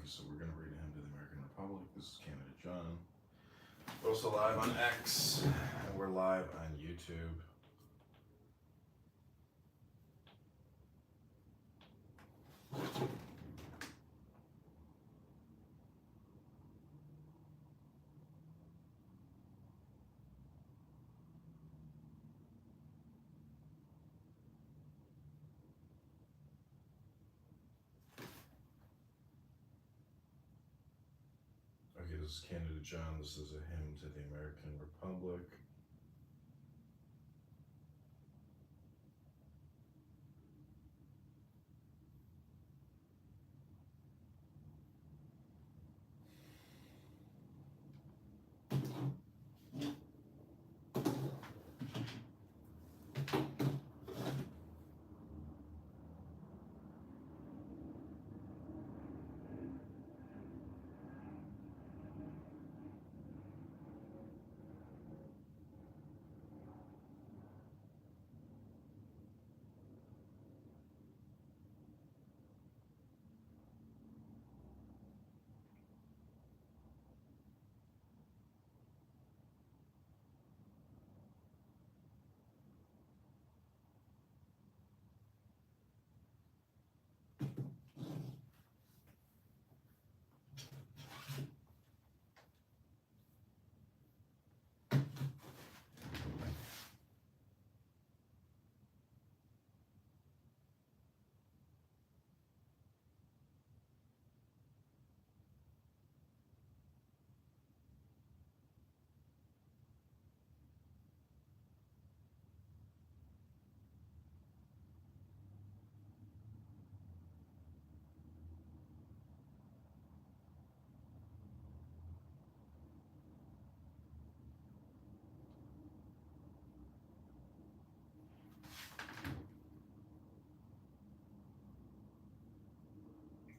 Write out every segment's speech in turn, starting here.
so we're going to read a hymn to the American Republic. This is Candidate John. We're also live on X, and we're live on YouTube. Okay, this is Candidate John. This is a hymn to the American Republic.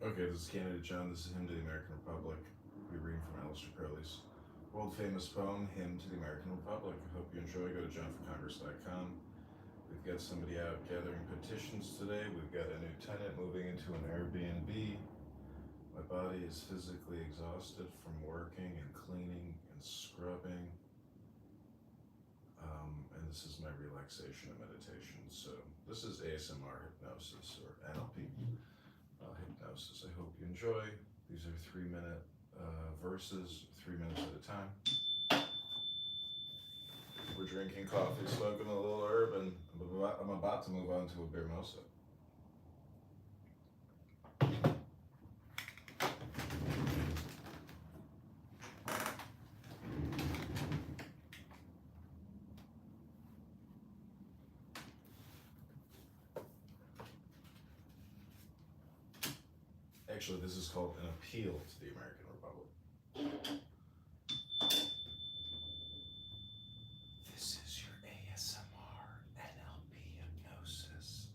Okay, this is Candidate John. This is Hymn to the American Republic. We're reading from Aleister Crowley's world-famous poem, Hymn to the American Republic. I hope you enjoy. Go to johnforcongress.com. We've got somebody out gathering petitions today. We've got a new tenant moving into an Airbnb. My body is physically exhausted from working and cleaning and scrubbing. And this is my relaxation and meditation. So this is ASMR hypnosis or NLP. Hypnosis. I hope you enjoy. These are 3-minute verses, 3 minutes at a time. We're drinking coffee, smoking a little herb, and I'm about to move on to a beer mosa. Actually, this is called an appeal to the American Republic. This is your ASMR NLP hypnosis.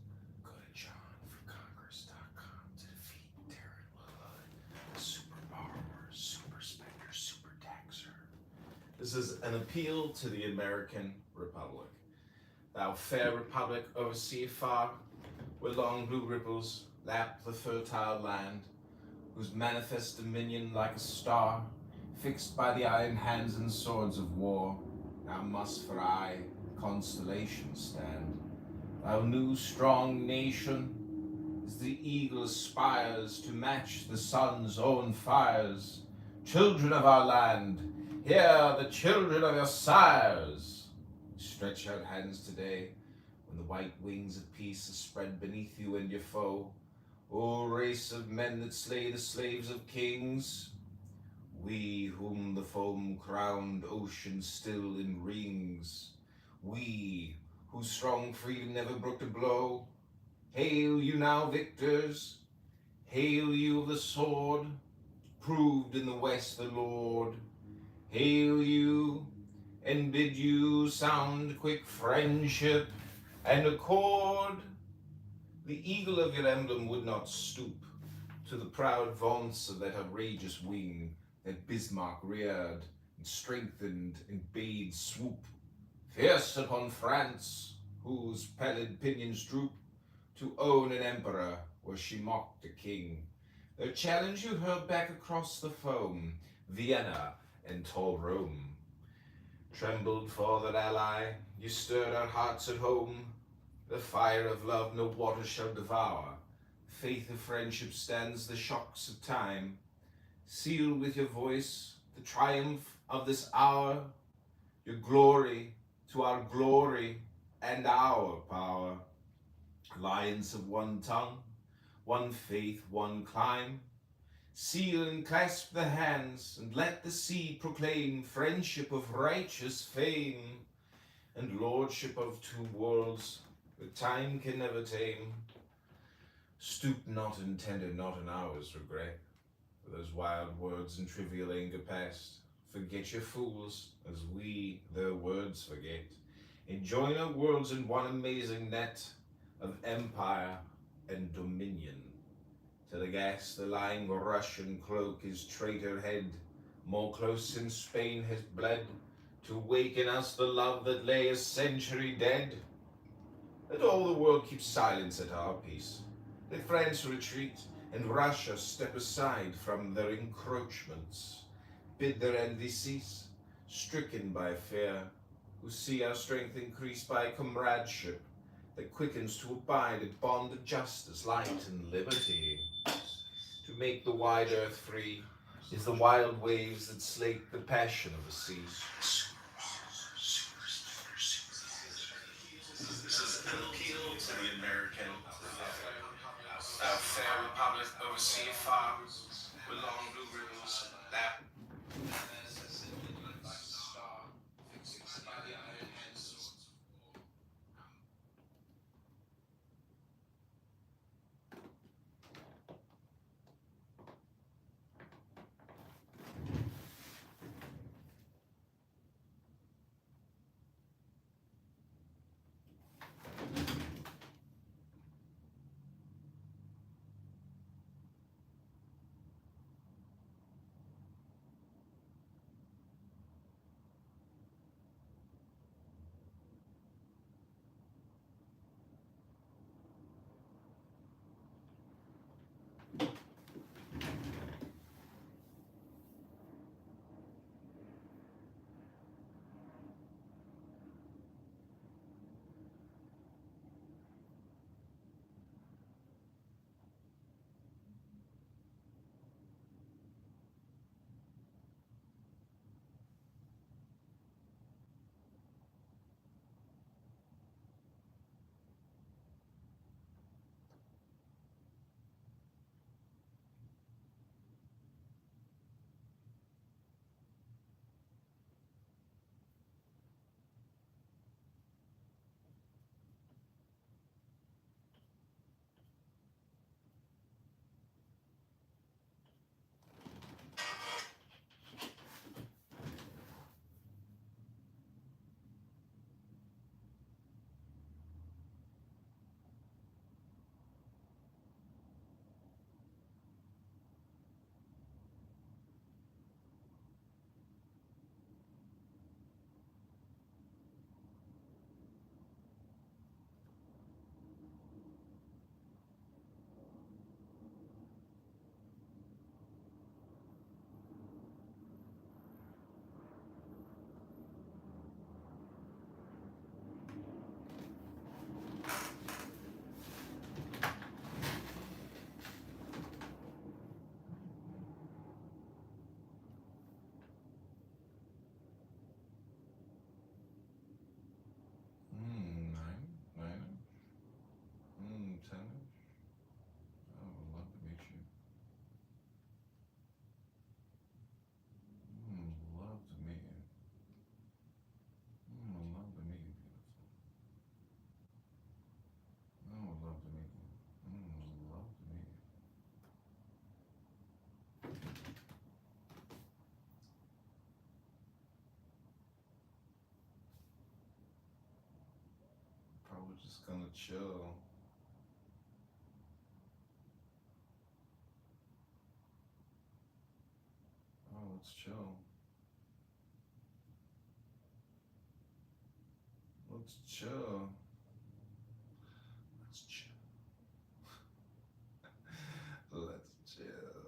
Go to johnforcongress.com to defeat Darren LaHood, super borrower, super spender, super taxer. This is an appeal to the American Republic. Thou fair republic oversea far, where long blue ripples lap the fertile land, whose manifest dominion like a star, fixed by the iron hands and swords of war, now must for aye constellation stand. Thou new strong nation, as the eagle aspires to match the sun's own fires. Children of our land, hear the children of your sires. Stretch out hands today, when the white wings of peace are spread beneath you and your foe. O race of men that slay the slaves of kings, we whom the foam-crowned ocean still enrings, we whose strong freedom never brooked a blow, hail you now victors, hail you of the sword, proved in the west the Lord, hail you, and bid you sound quick friendship and accord. The eagle of your emblem would not stoop to the proud vaunts of that outrageous wing that Bismarck reared and strengthened and bade swoop, fierce upon France, whose pallid pinions droop, to own an emperor where she mocked a king. Their challenge you hurled back across the foam, Vienna and tall Rome. Trembled for that ally, you stirred our hearts at home. The fire of love no water shall devour. Faith of friendship stands the shocks of time. Seal with your voice the triumph of this hour, your glory to our glory and our power. Lions of one tongue, one faith, one clime. Seal and clasp the hands, and let the sea proclaim friendship of righteous fame, and lordship of two worlds that time can never tame. Stoop not and tender not an hour's regret, for those wild words and trivial anger past. Forget your fools, as we their words forget, and join our worlds in one amazing net of empire and dominion. Till aghast the lying Russian cloak his traitor head more close since Spain has bled, to waken us the love that lay a century dead. Let all the world keep silence at our peace. Let France retreat and Russia step aside from their encroachments. Bid their envy cease, stricken by fear, who see our strength increase by comradeship that quickens to abide at bond of justice, light, and liberty. To make the wide earth free is the wild waves that slake the passion of the sea. This is an appeal to the American fair republic oversea far, with long blue ribbons lap. Probably just gonna chill. Oh, let's chill. Let's chill. Let's chill. Let's chill.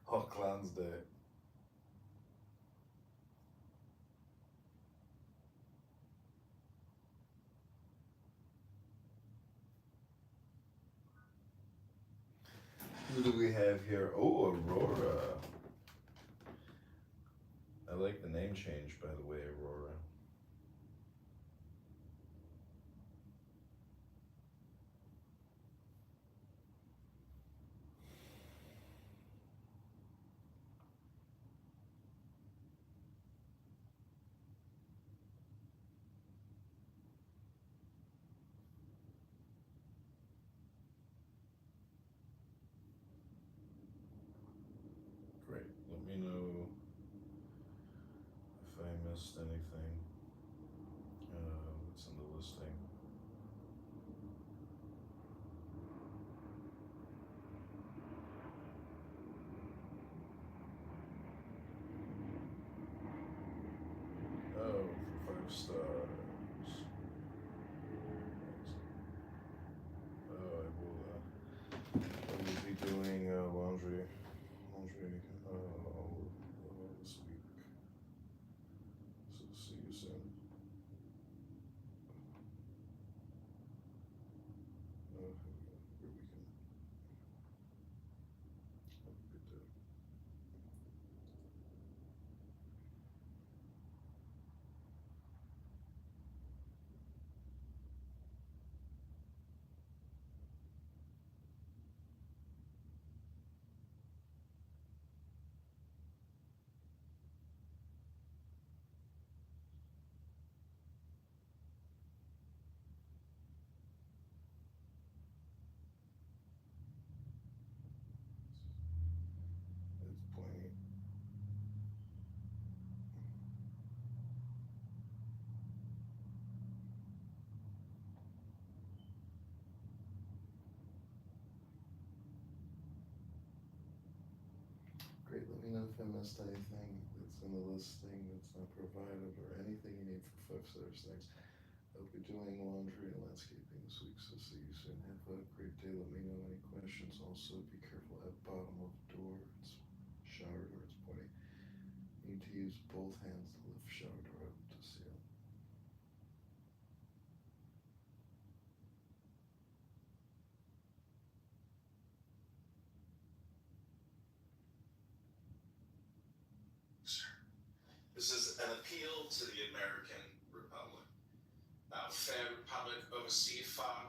All Clowns Day. Who do we have here? Oh, Aurora. I like the name change, by the way, Aurora. Great. Let me know if I missed anything. What's in the listing? Oh, for 5 stars. Oh, I will be doing laundry all this week. So see you soon. Your weekend. Have a good day. It's plenty. Great, let me know if I missed anything that's in the listing that's not provided or anything you need for 5 stars. Thanks. I'll be doing laundry and landscaping this week, so see you soon. Have a great day. Let me know any questions. Also, be careful at bottom of door. It's shower door. It's pointing. Need to use both hands to lift shower door up to seal. This is an appeal to the American Republic. Our fair republic overseas far,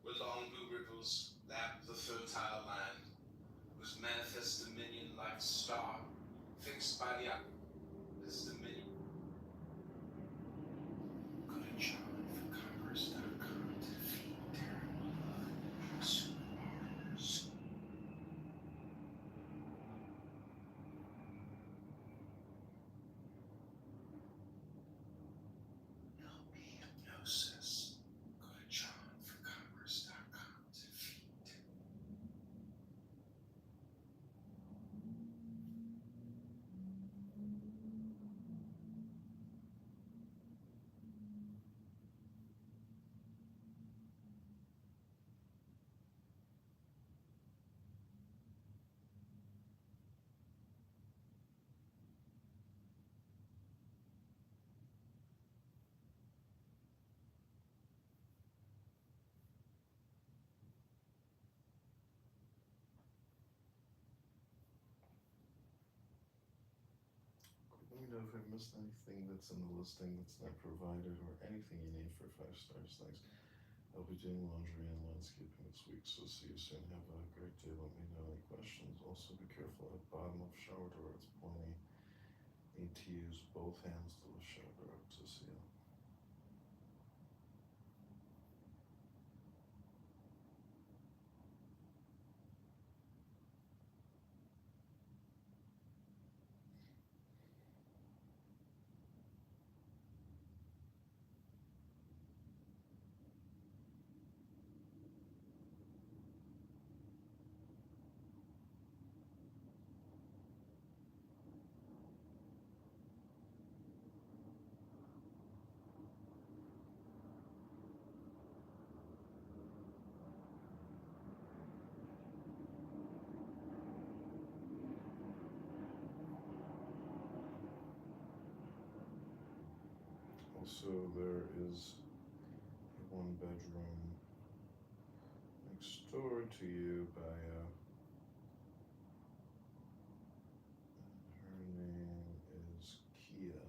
where long blue rivers lap the fertile land, whose manifest dominion like a star, fixed by the this dominion. Go to johnforcongress.com to defeat terror, superpowers. LP hypnosis. Go to johnforcongress.com to defeat. Let me know if I missed anything that's in the listing that's not provided or anything you need for 5 stars. Thanks. I'll be doing laundry and landscaping this week, so see you soon. Have a great day. Let me know any questions. Also, be careful at bottom of shower door. It's pointy. Need to use both hands to lift shower door up to seal. So there is a one bedroom next door to you by her name is Kia.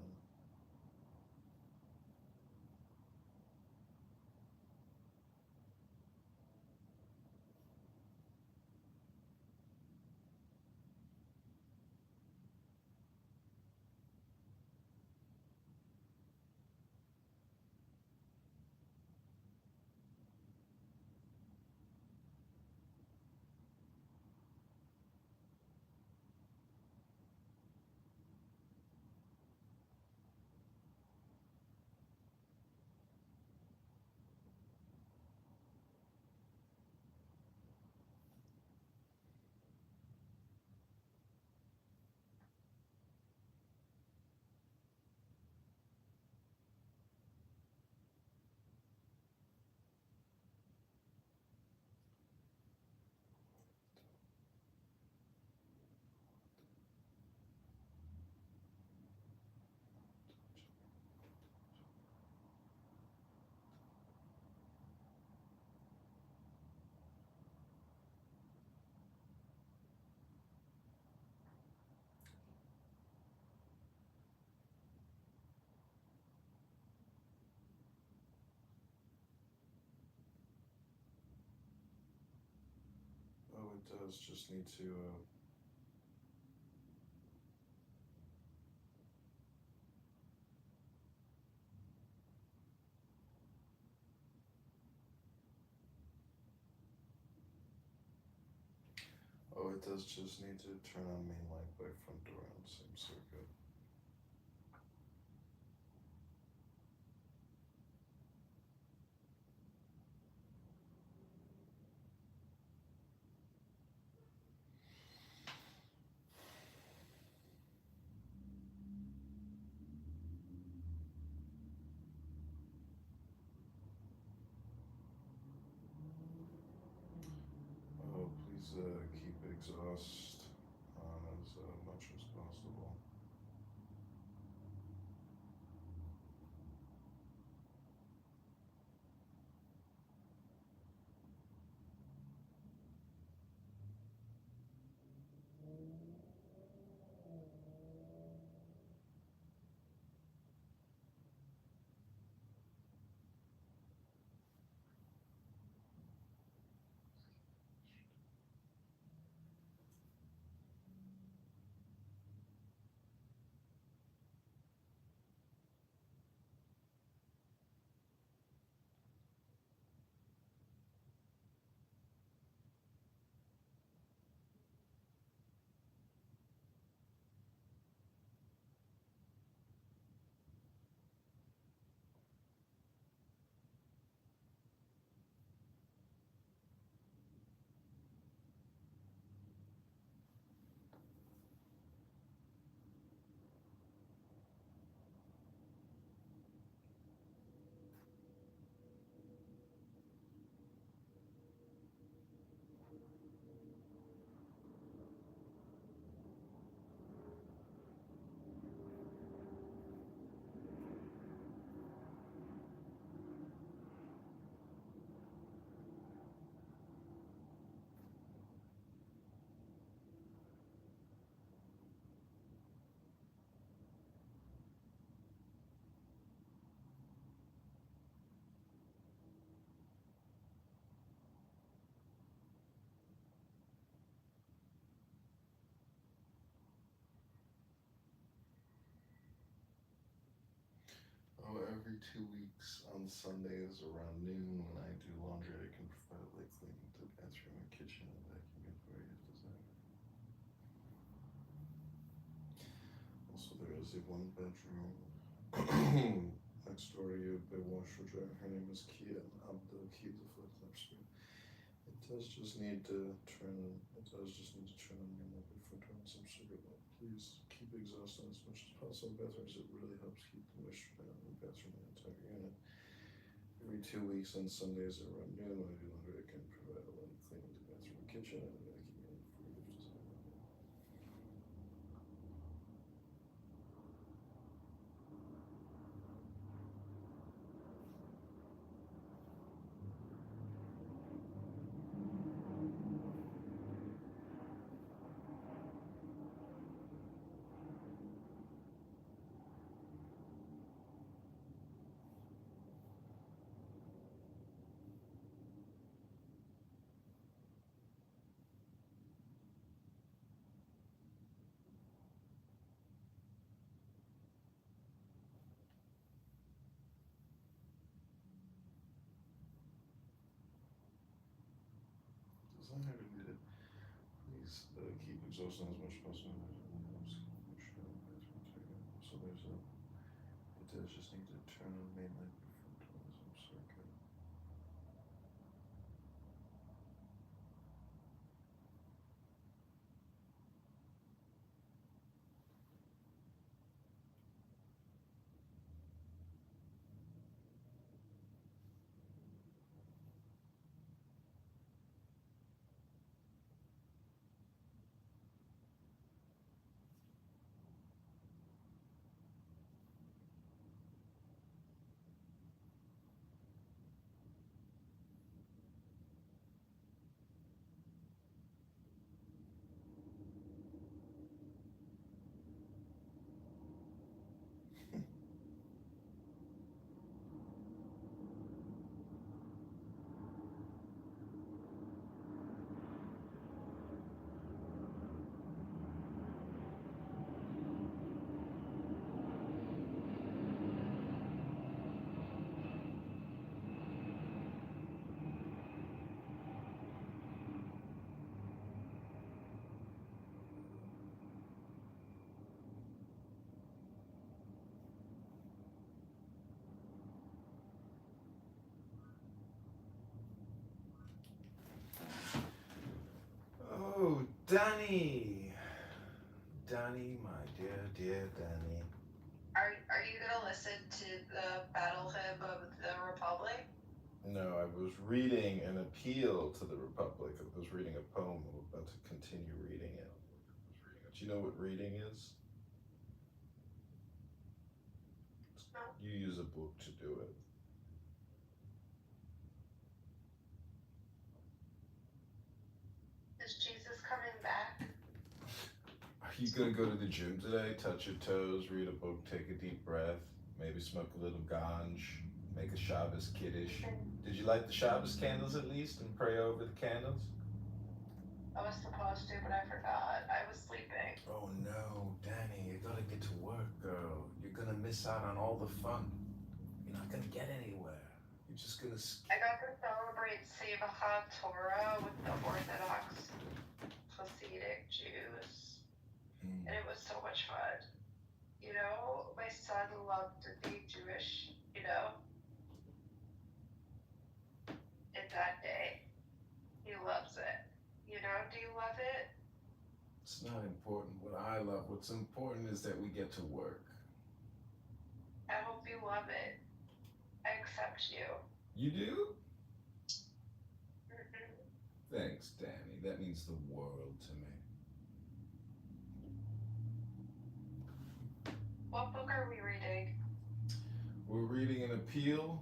Oh, it does just need to oh, it does just need to turn on main light by front door on same circuit. Oh, please keep exhaust on as much as possible. Oh, every 2 weeks on Sundays around noon when I do laundry, I can provide light cleaning to the bathroom and kitchen and vacuum it for you. Does that? Also, there is a one bedroom next door to you by washer dryer. Her name is Kia, and I'm the key to flip that screen. It does just need to turn. It does just need to turn on your light before turning some cigarette light. Please keep exhaust on as much as possible. Bathrooms, it really helps keep the moisture down in the bathroom and the entire unit. Every 2 weeks on Sundays around noon when I do laundry, I can provide a light cleaning to the bathroom and kitchen and vacuum unit for you. long as I did it. Please keep exhausting as much as possible. So there's a. It does just need to turn on mainland frontalism circuit. Oh, Danny. Danny, my dear Danny. Are you gonna listen to the battle hymn of the Republic? No, I was reading an appeal to the Republic. I was reading a poem. I'm about to continue reading it. Do you know what reading is? No. You use a book to do it. Is Jesus coming back? Are you gonna go to the gym today? Touch your toes, read a book, take a deep breath, maybe smoke a little ganj, make a Shabbos kiddush. Did you light the Shabbos candles at least and pray over the candles? I was supposed to, but I forgot. I was sleeping. Oh no, Danny, you gotta get to work, girl. You're gonna miss out on all the fun. You're not gonna get anywhere. You're just gonna. I got to celebrate Simchat Torah with the Orthodox Hasidic Jews, and it was so much fun. You know, my son loved to be Jewish, in that day. He loves it. Do you love it? It's not important what I love. What's important is that we get to work. I hope you love it. I accept you. You do? Mm-hmm. Thanks, Danny. That means the world to me. What book are we reading? We're reading an appeal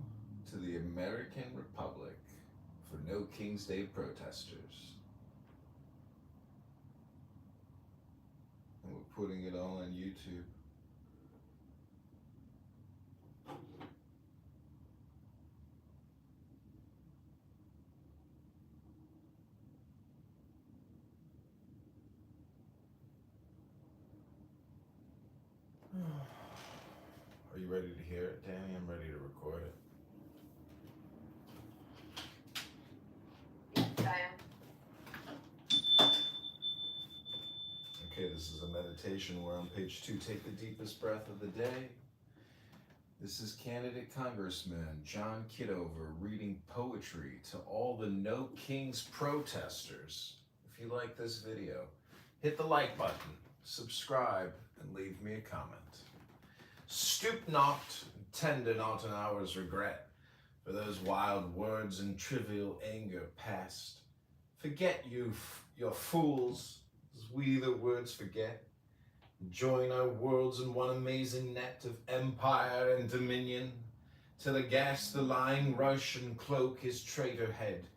to the American Republic for no King's Day protesters. And we're putting it all on YouTube. Are you ready to hear it, Danny? I'm ready to record it. Yes, I am. Okay, this is a meditation. We're on page 2. Take the deepest breath of the day. This is candidate Congressman John Kitover reading poetry to all the No Kings protesters. If you like this video, hit the like button, subscribe, and leave me a comment. Stoop not, tender not an hour's regret, for those wild words and trivial anger past. Forget you, your fools, as we the words forget. Join our worlds in one amazing net of empire and dominion, till aghast the lying rush and cloak his traitor head,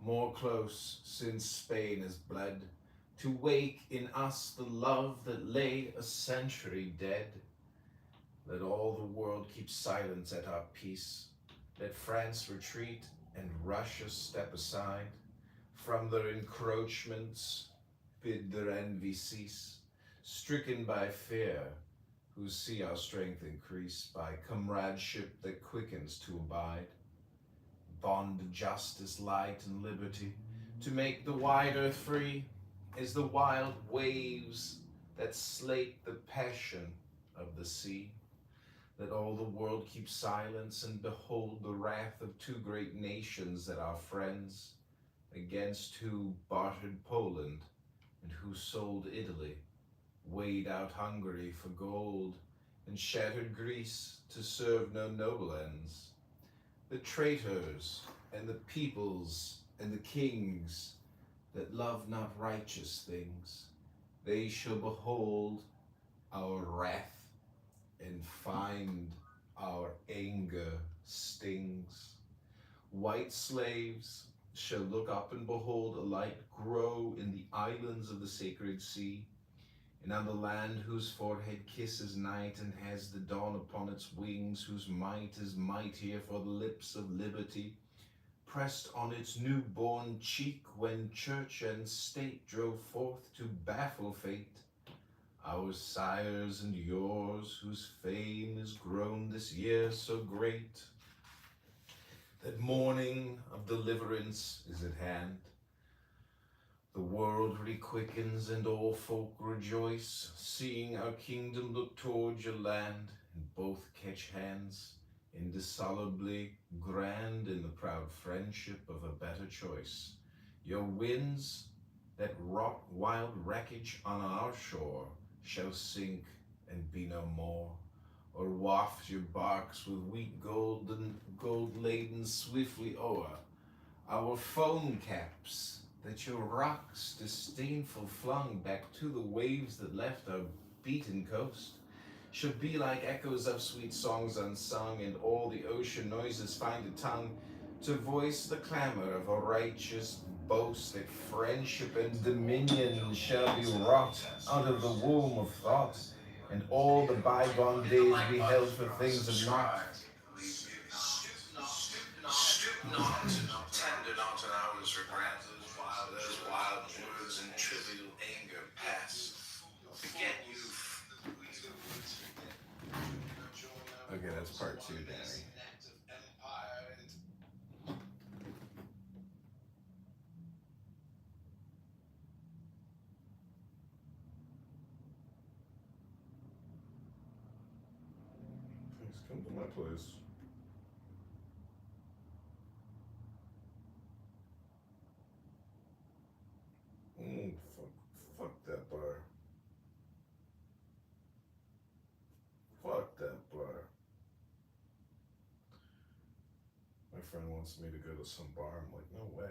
more close since Spain has bled, to wake in us the love that lay a century dead. Let all the world keep silence at our peace. Let France retreat and Russia step aside. From their encroachments bid their envy cease. Stricken by fear, who see our strength increase by comradeship that quickens to abide. Bond, justice, light, and liberty, To make the wide earth free is the wild waves that slake the passion of the sea. Let all the world keep silence and behold the wrath of two great nations that are friends, against who bartered Poland and who sold Italy, weighed out Hungary for gold, and shattered Greece to serve no noble ends. The traitors and the peoples and the kings that love not righteous things, they shall behold our wrath and find our anger stings. White slaves shall look up and behold a light grow in the islands of the sacred sea, and on the land whose forehead kisses night and has the dawn upon its wings, whose might is mightier for the lips of liberty, pressed on its newborn cheek when church and state drove forth to baffle fate. Our sires and yours, whose fame is grown this year so great, that morning of deliverance is at hand. The world requickens and all folk rejoice, seeing our kingdom look toward your land, and both catch hands, indissolubly grand in the proud friendship of a better choice. Your winds that wrought wild wreckage on our shore shall sink and be no more, or waft your barks with wheat gold laden swiftly o'er our foam caps, that your rocks disdainful flung back to the waves that left our beaten coast, shall be like echoes of sweet songs unsung, and all the ocean noises find a tongue to voice the clamor of a righteous boast, that friendship and dominion shall be wrought out of the womb of thought, and all the bygone days be held for things of naught. Stoop not, tender not an hour's regret, as wild words and trivial anger pass. Forget youth. Okay, that's part 2, Danny. Please come to my place. Fuck that bar. Fuck that bar. My friend wants me to go to some bar. I'm like, no way.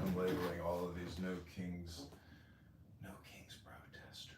I'm labeling all of these no kings protesters.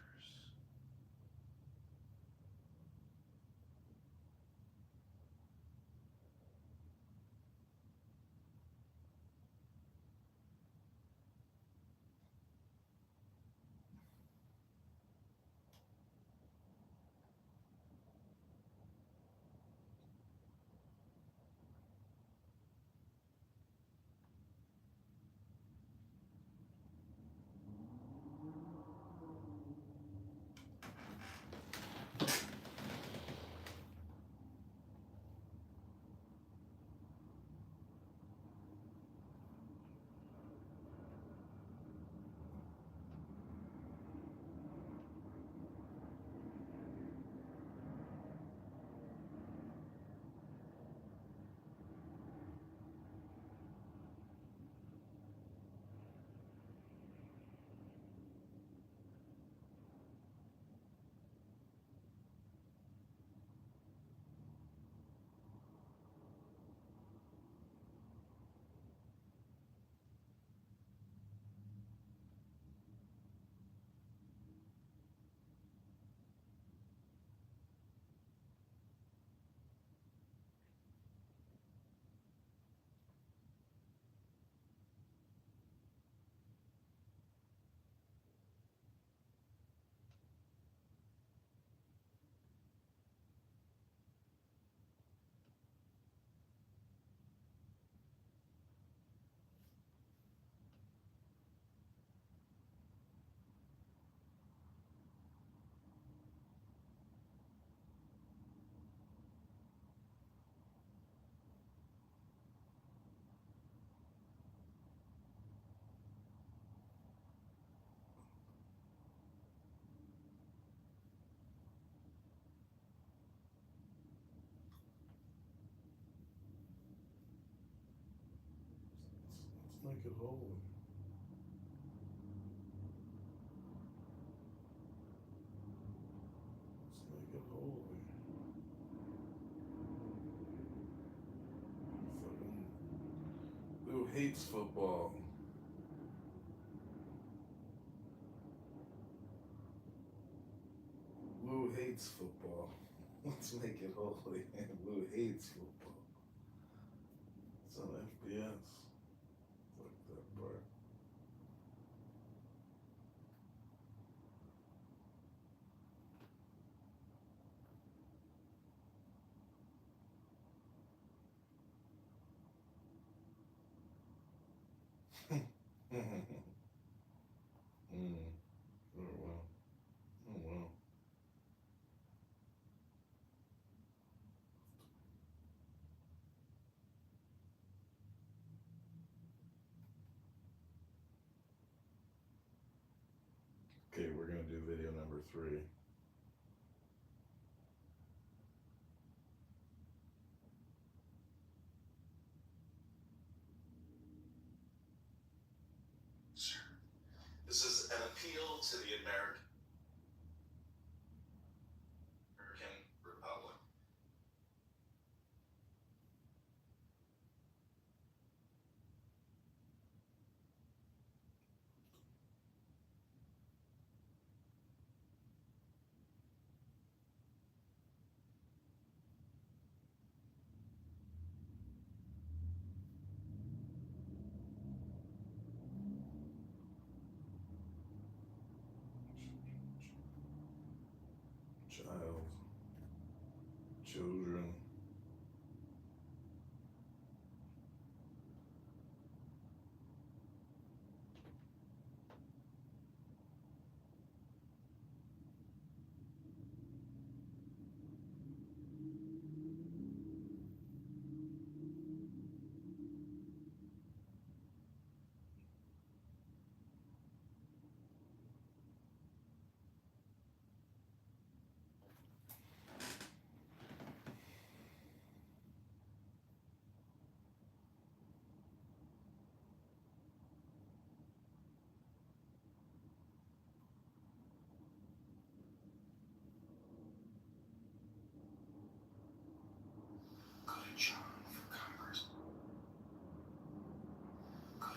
make it holy. Let's make it holy. Fucking Lou hates football. Lou hates football. Let's make it holy. Lou hates football. It's on FBS. Like that part. Oh well. Oh well. Okay, we're gonna do video number 3. Sir, this is an appeal to the American Republic. Child. Children. Go to John for Congress. Go to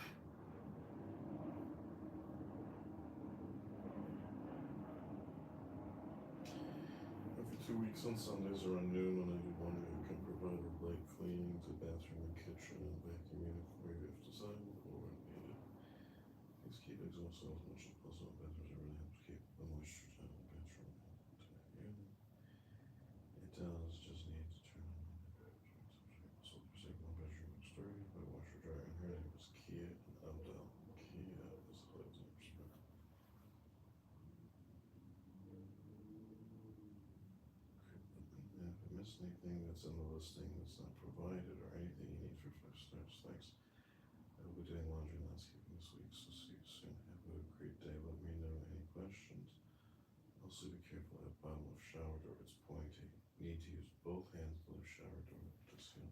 Every 2 weeks on Sundays around noon, when I do one, you can provide a light cleaning to bathroom and kitchen and vacuum unit for you if desired or when needed. Please keep exhaust off as much as possible. Bathrooms are really help to keep the moisture out of the bathroom and unit. It does just need to turn on the so for sake one bedroom looks dirty, but washer dryer and her name is Kia and Abdel. Kia is the husband. If I miss anything that's in the listing that's not provided or anything you need for 5 stars, thanks. I will be doing laundry and landscaping this week, so see you soon. Have a great day. Let me know any questions. Also be careful at bottom of shower door, it's pointy. Need to use both hands to lift shower door to seal.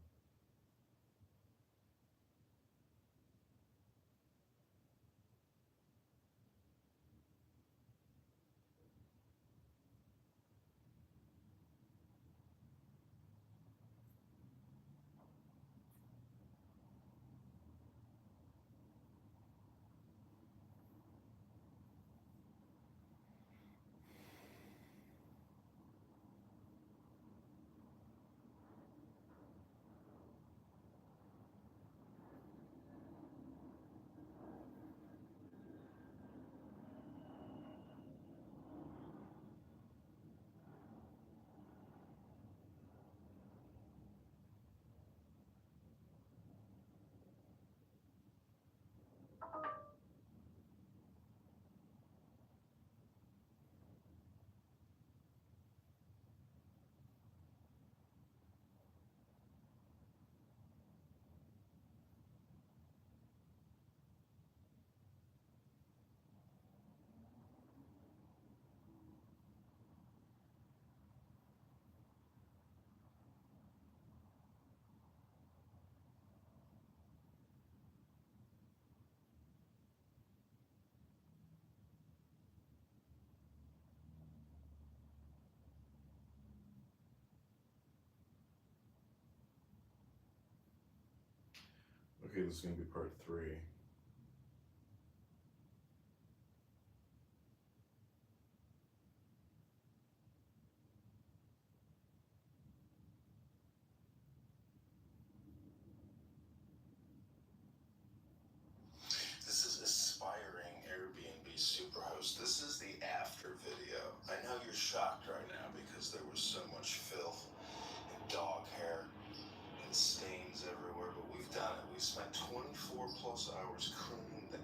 Okay, this is gonna be part 3. This is aspiring Airbnb superhost. This is the after video. I know you're shocked right now because there was so much filth and dog hair and stains everywhere, but we've done it. We spent 24 plus hours cleaning the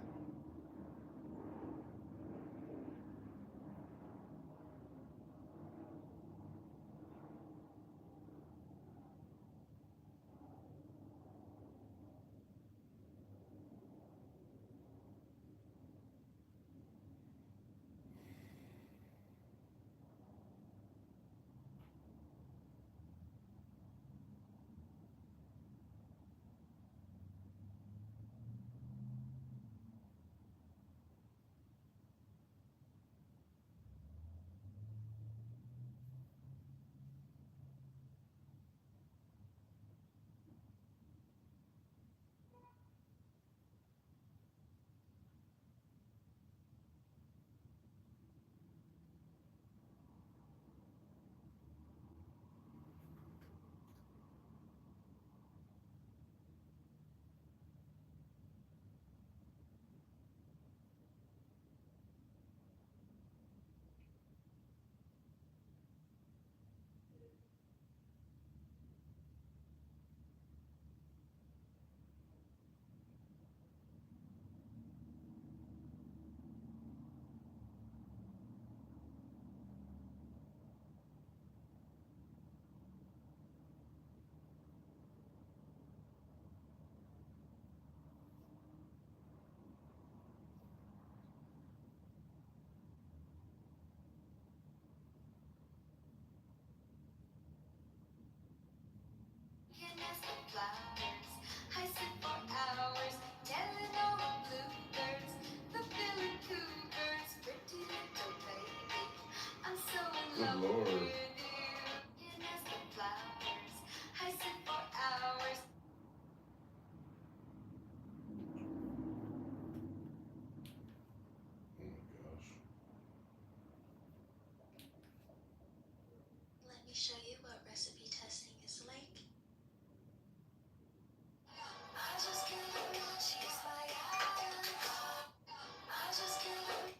I sit for hours telling all the bluebirds, the billy cougars, pretty little baby. I'm so in Good love Lord. with you. And as the flowers, I sit for hours. Oh my gosh. Let me show you what recipe testing is like. I just can't believe she's my idol. I just can't believe.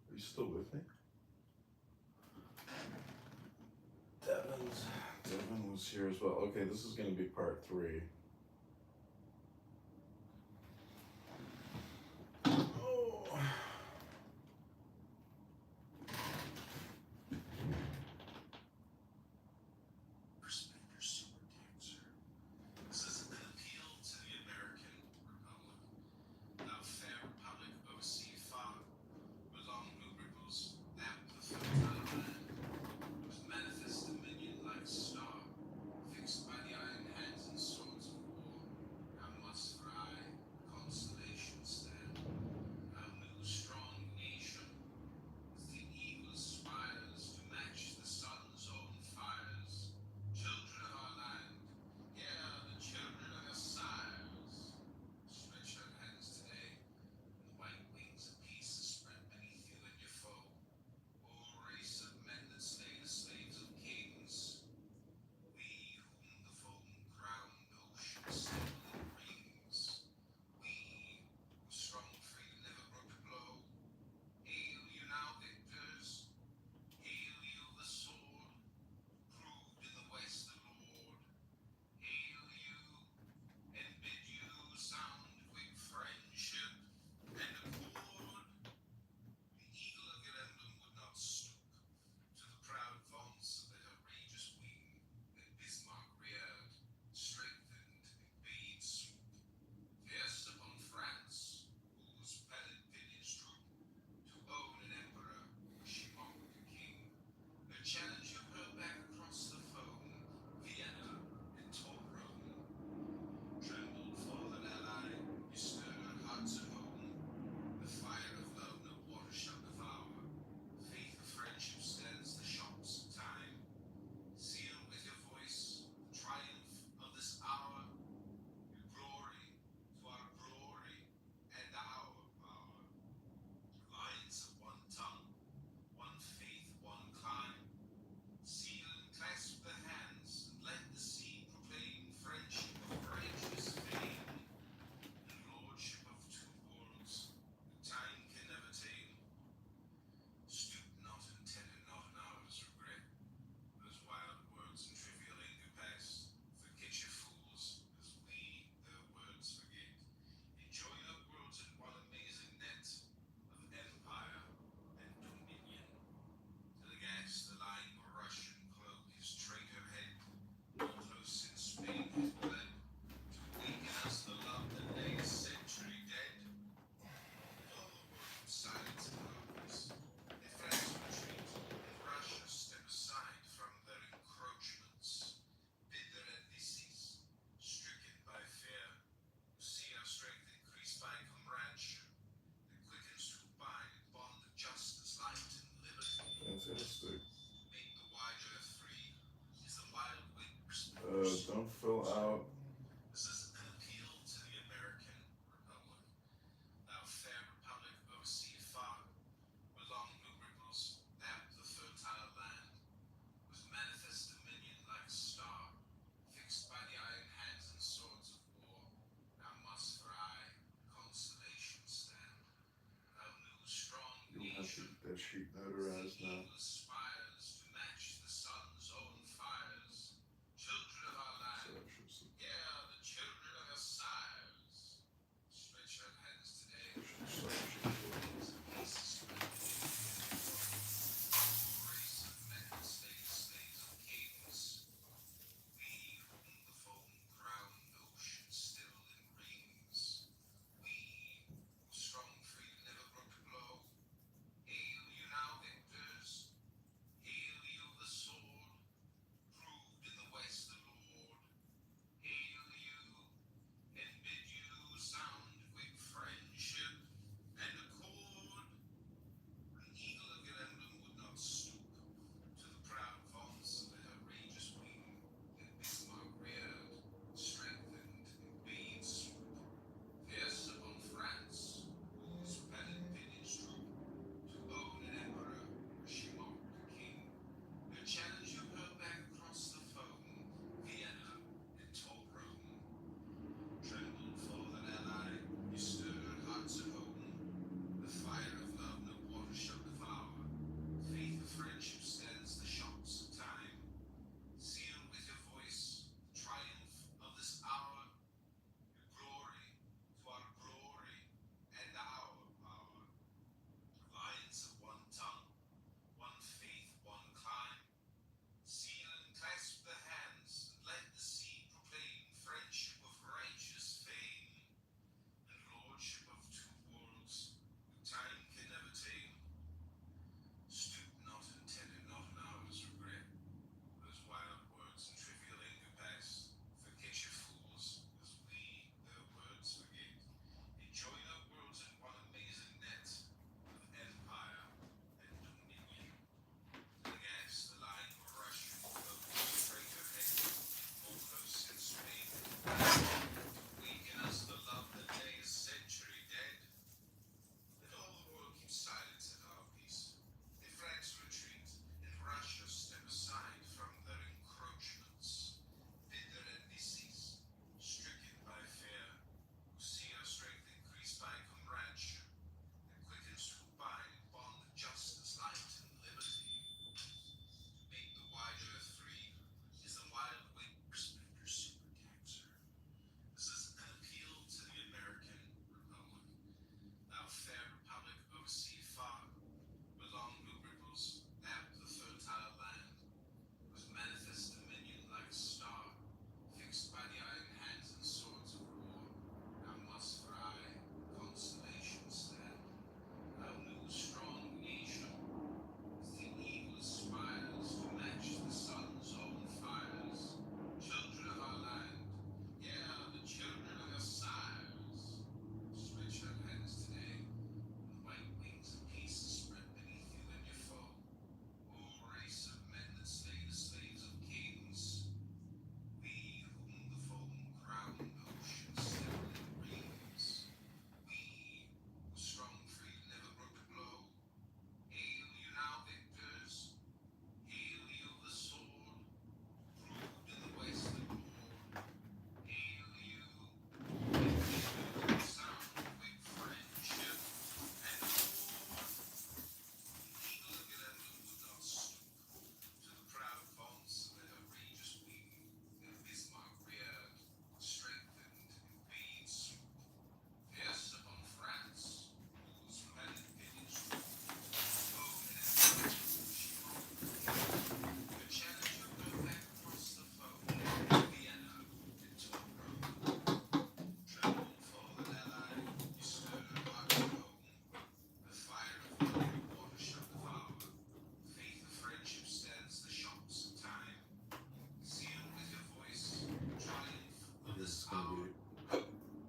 Are you still with me? Devin was here as well. Okay, this is gonna be part 3. Oh. You're super dancer. This is an appeal to the American Republic. Now, fair Republic OC far belong no ripples, that the fertile land, with manifest dominion like star, fixed by the iron hands and swords of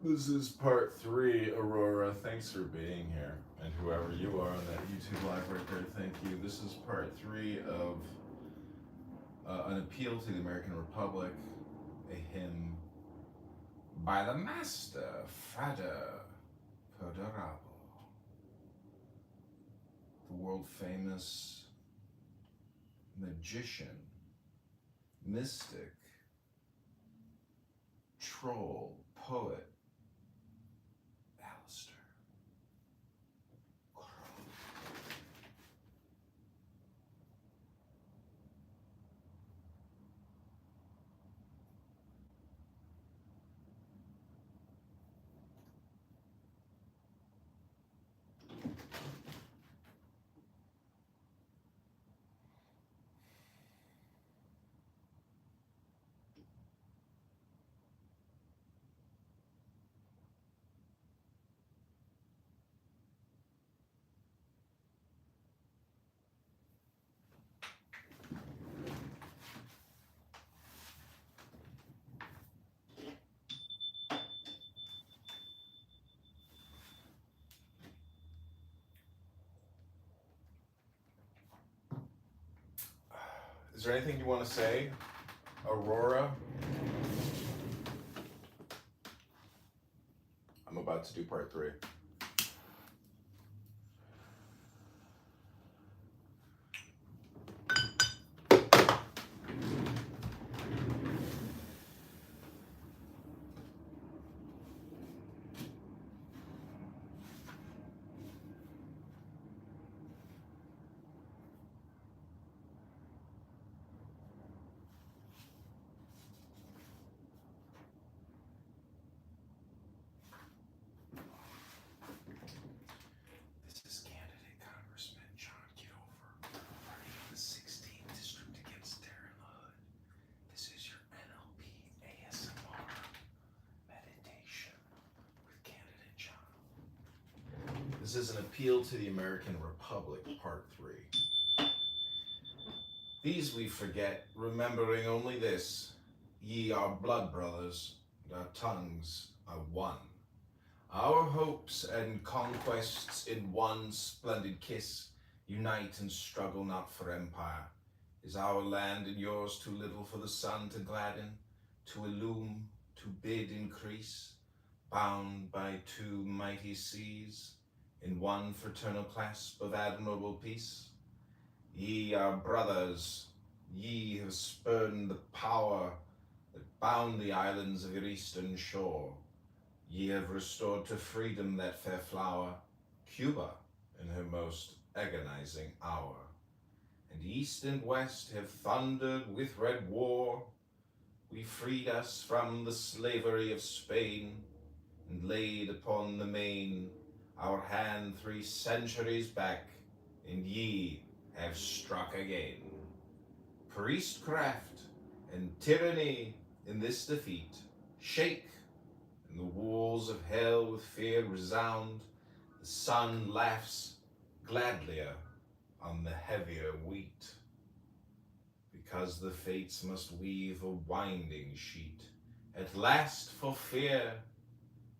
This is part 3, Aurora. Thanks for being here. And whoever you are on that YouTube live right there, thank you. This is part 3 of an appeal to the American Republic, a hymn by the master, Frater Perdurabo, the world famous magician, mystic, troll, poet, Alistair Crow. Is there anything you want to say, Aurora? I'm about to do part 3. This is candidate Congressman John Kitover, running in the 16th district against Darren LaHood. This is your NLP ASMR meditation with candidate John. This is an appeal to the American Republic, part 3. These we forget, remembering only this: ye are blood brothers, and our tongues are one. Our hopes and conquests in one splendid kiss unite and struggle not for empire. Is our land and yours too little for the sun to gladden, to illume, to bid increase, bound by two mighty seas, in one fraternal clasp of admirable peace? Ye are brothers, ye have spurned the power that bound the islands of your eastern shore. Ye have restored to freedom that fair flower, Cuba, in her most agonizing hour. And east and west have thundered with red war. We freed us from the slavery of Spain, and laid upon the main our hand 3 centuries back, and ye have struck again. Priestcraft and tyranny in this defeat shake, and the walls of hell with fear resound. The sun laughs gladlier on the heavier wheat, because the fates must weave a winding sheet. At last, for fear,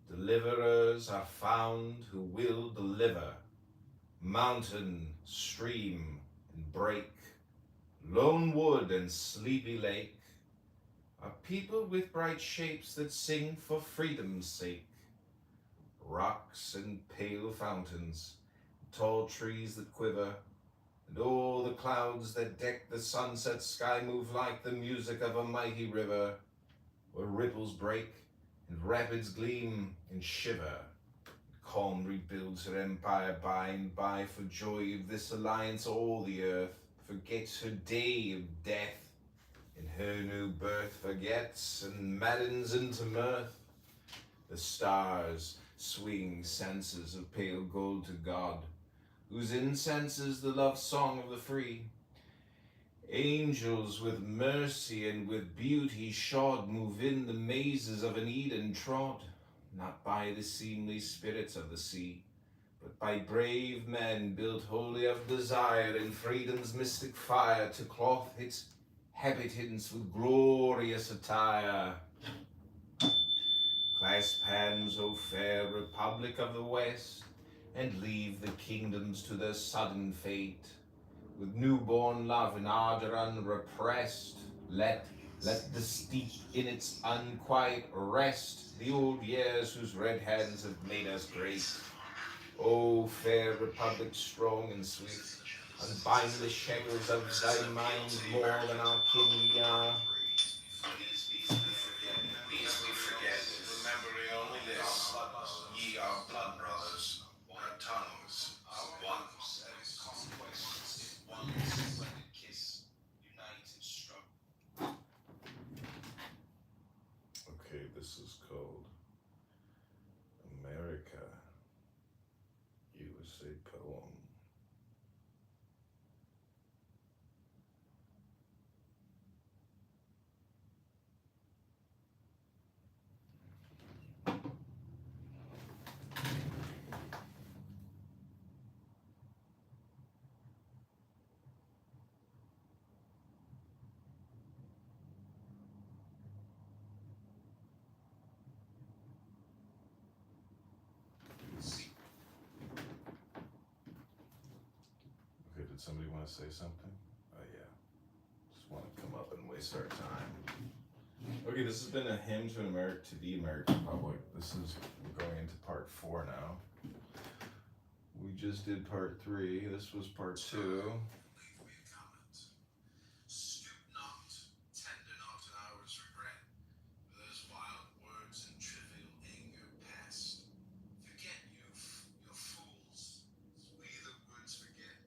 deliverers are found who will deliver. Mountain, stream, and brake, lone wood and sleepy lake, are people with bright shapes that sing for freedom's sake. Rocks and pale fountains, tall trees that quiver, and all the clouds that deck the sunset sky move like the music of a mighty river, where ripples break and rapids gleam and shiver. Calm rebuilds her empire by and by. For joy of this alliance all the earth forgets her day of death, in her new birth forgets and maddens into mirth. The stars swing censers of pale gold to God, whose incense is the love song of the free. Angels with mercy and with beauty shod move in the mazes of an Eden trod, not by the seemly spirits of the sea, but by brave men built wholly of desire in freedom's mystic fire, to cloth its habitants with glorious attire. clasp hands, O fair Republic of the West, and leave the kingdoms to their sudden fate. With newborn love and ardor unrepressed, let the steep in its unquiet rest the old years whose red hands have made us great. O fair Republic, strong and swift, unbind the shackles of thy mind more than our kin we are. Lest we forget, remembering only this, ye are blood brothers, our tongues are one. One splendid kiss, united struggle. Okay, this is called America, USA Poem. Okay, did somebody want to say something? Oh yeah, just want to come up and waste our time. Okay, this has been a hymn to the American public. We're going into part 4 now. We just did part 3. This was part 2. Leave me a comment. Stoop not, tender not an hour's regret. Those wild words and trivial anger past. Forget youth, your fools, as we the words forget.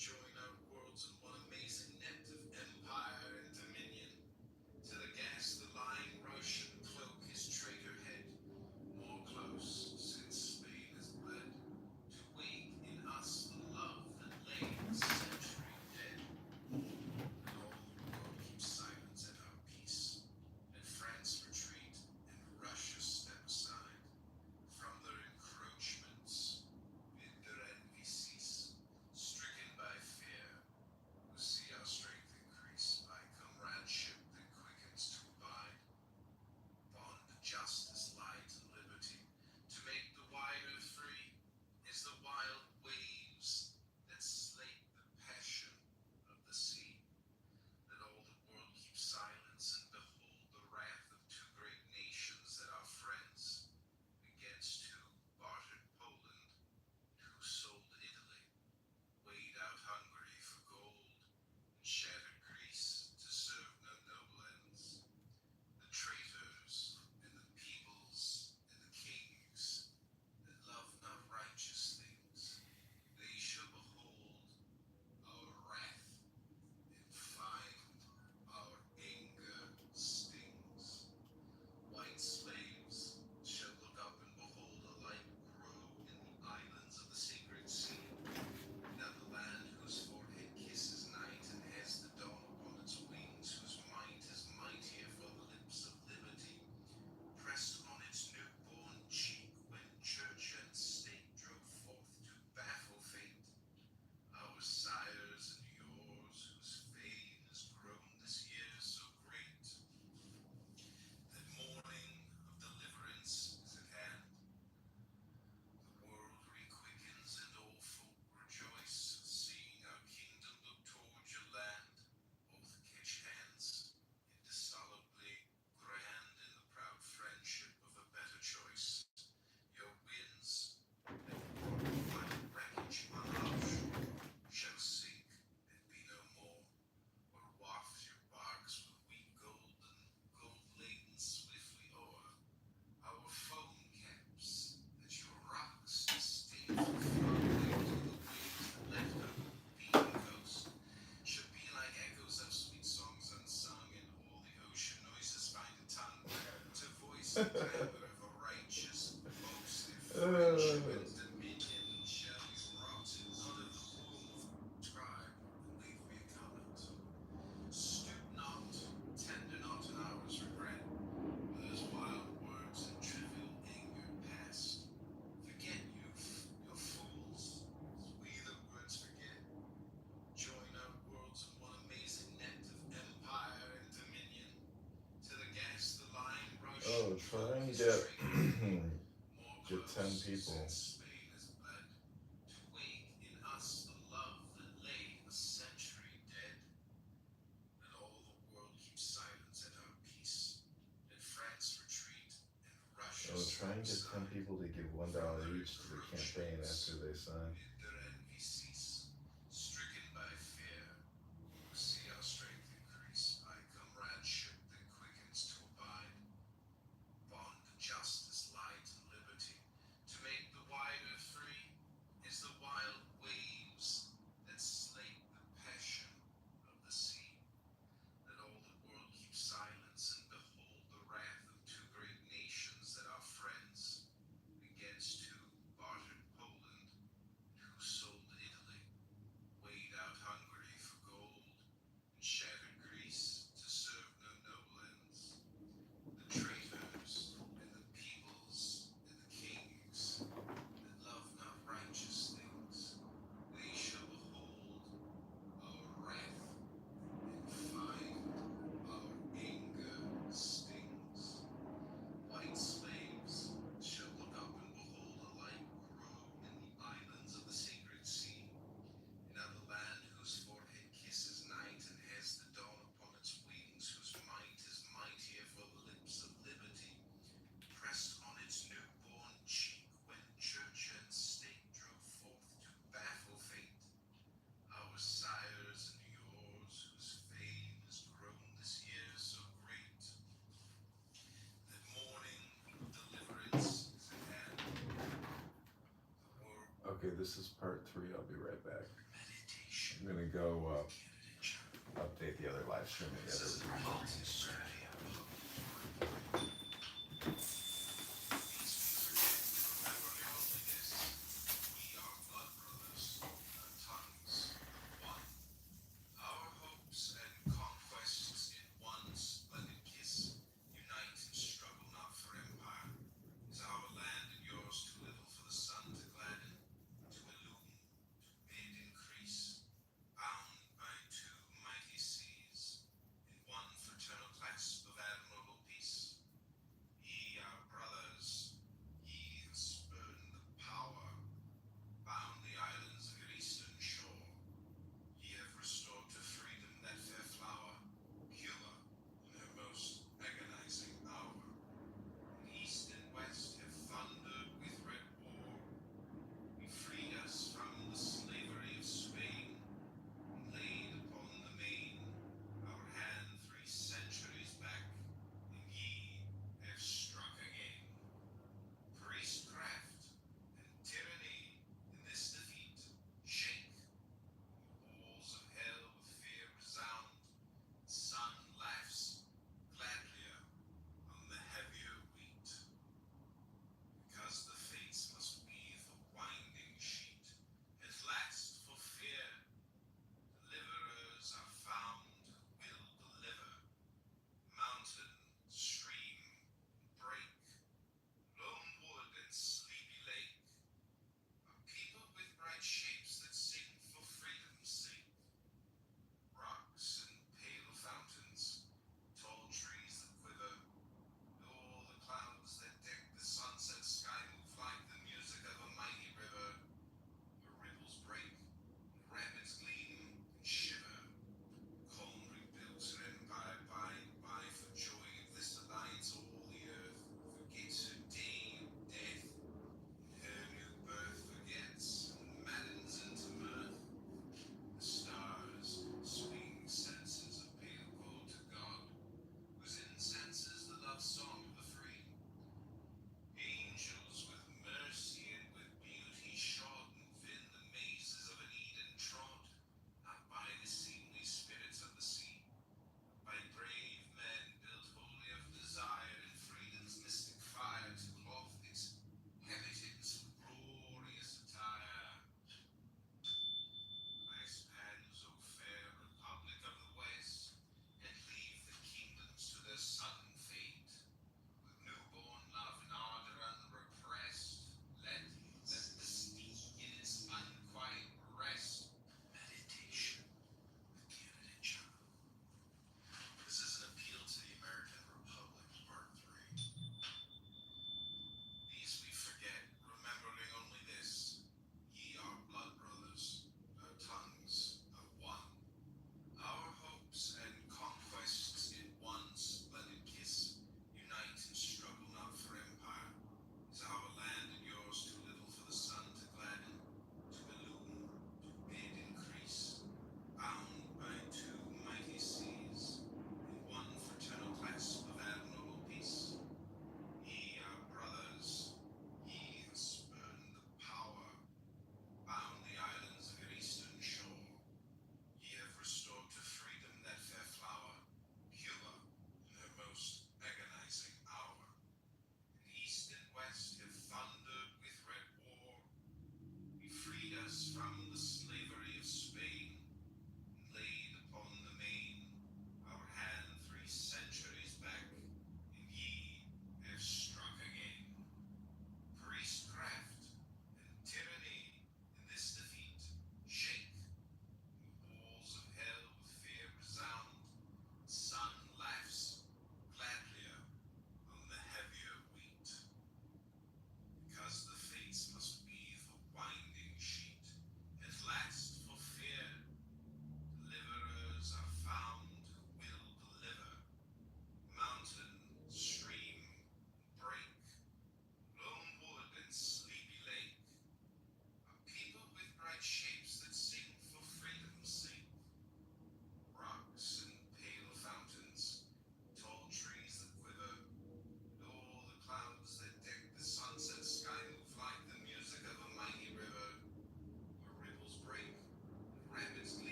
Join our worlds in one amazing net of empire and dominion. To the gas the lying Russian cloak his traitor head, more close since Spain has bled. To wake in us the love that lay in Try and is get trade. More get 10 close people. since Spain has bled, to wake in us the love that lay a century dead. Let all the world keep silence at our peace. Let France retreat and Russia Try and get 10 people to give $1 each to the campaign after they sign. bid their envy cease. Stricken by fear, we see our strength increase by comradeship that quickens to abide. Bond of justice, light, and liberty. To make the wide earth free is the wild waves that slake the passion of the sea. Let all the world keep silence and behold the wrath of two great nations that are friends against who bartered Poland and who sold Italy, weighed out Hungary for gold, and shattered Greece to serve no noble ends. The traitors and the peoples and the kings that love not righteous things, they shall behold our wrath and find our anger stings. White slaves shall look up and behold a light grow in the islands of the sacred sea, and of the land whose forehead kisses night and has the dawn upon its wings, whose might is mightier for the lips of liberty, pressed on its newborn cheek when church and state drove forth to baffle fate. Our sires and yours, whose fame has grown this year so great, that morning of deliverance is at hand. The world Okay, this is part 3. I'll be right back. meditation. I'm gonna go Candidate John. update the other live stream and the This is other the recording. Hilton Studio. Lest we forget to remember the loneliness. We are blood brothers, our tongues one. Our hopes and conquests in one splendid kiss unite and struggle not for empire. Is our land and yours too little for the sun to gladden, to illumine, to bid increase? Bound by two mighty seas, in one fraternal clasp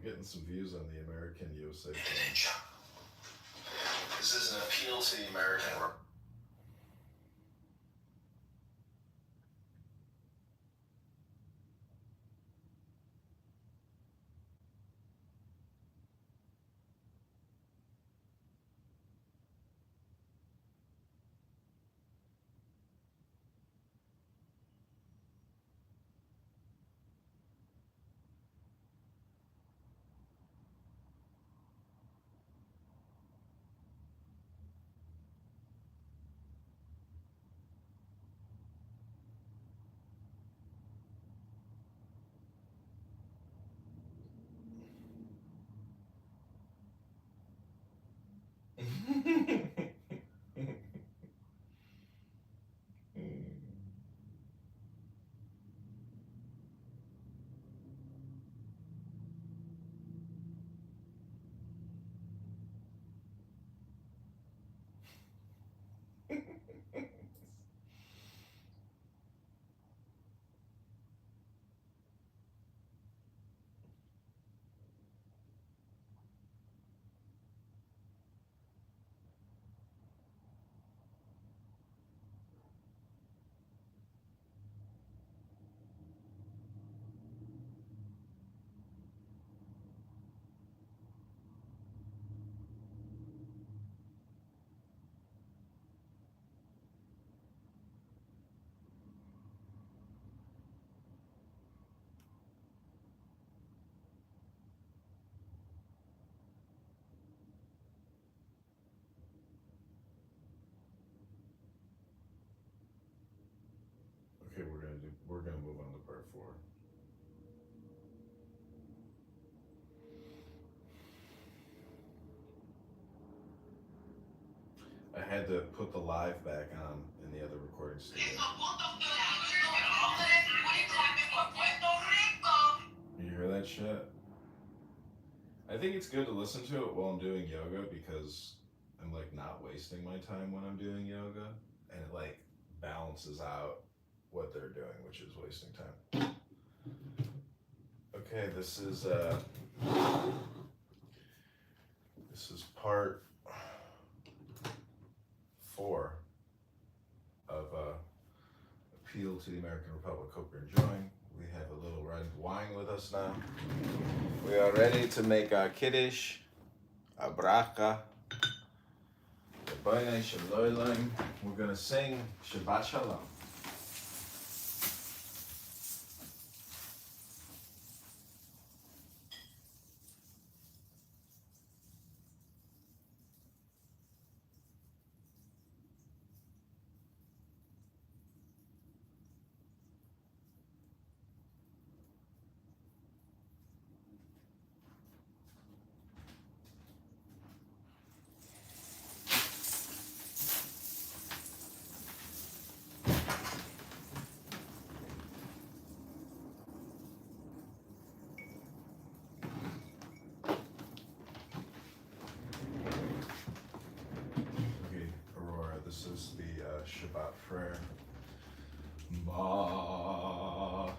I'm getting some views on the American USA thing. This is an appeal to the American world. Okay, we're gonna move on to part 4. I had to put the live back on in the other recording studio. You hear that shit? I think it's good to listen to it while I'm doing yoga because I'm like not wasting my time when I'm doing yoga, and it like balances out what they're doing, which is wasting time. Okay, this is part 4 of Appeal to the American Republic. Hope you're enjoying. We have a little red wine with us now. We are ready to make our kiddush, our bracha, the Boinei Shalolim. We're gonna sing Shabbat Shalom. This is the Shabbat prayer. Ma.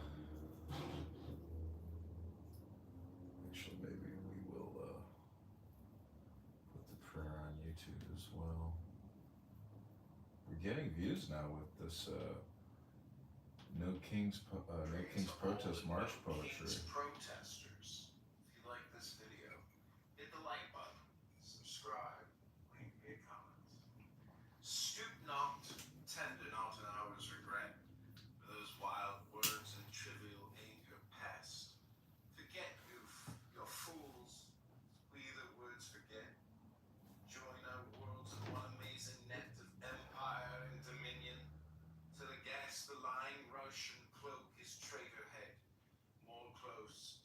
Actually, maybe we will put the prayer on YouTube as well. We're getting views now with this No King's Protest March poetry. Protesters. If you like this video, hit the like button, subscribe, leave me a comment. Stoop not, tender not an hour's regret, for those wild words and trivial anger past. Forget you're fools, we the words forget. Join our worlds in one amazing net of empire and dominion, till aghast the line rush and cloak his traitor head. More close,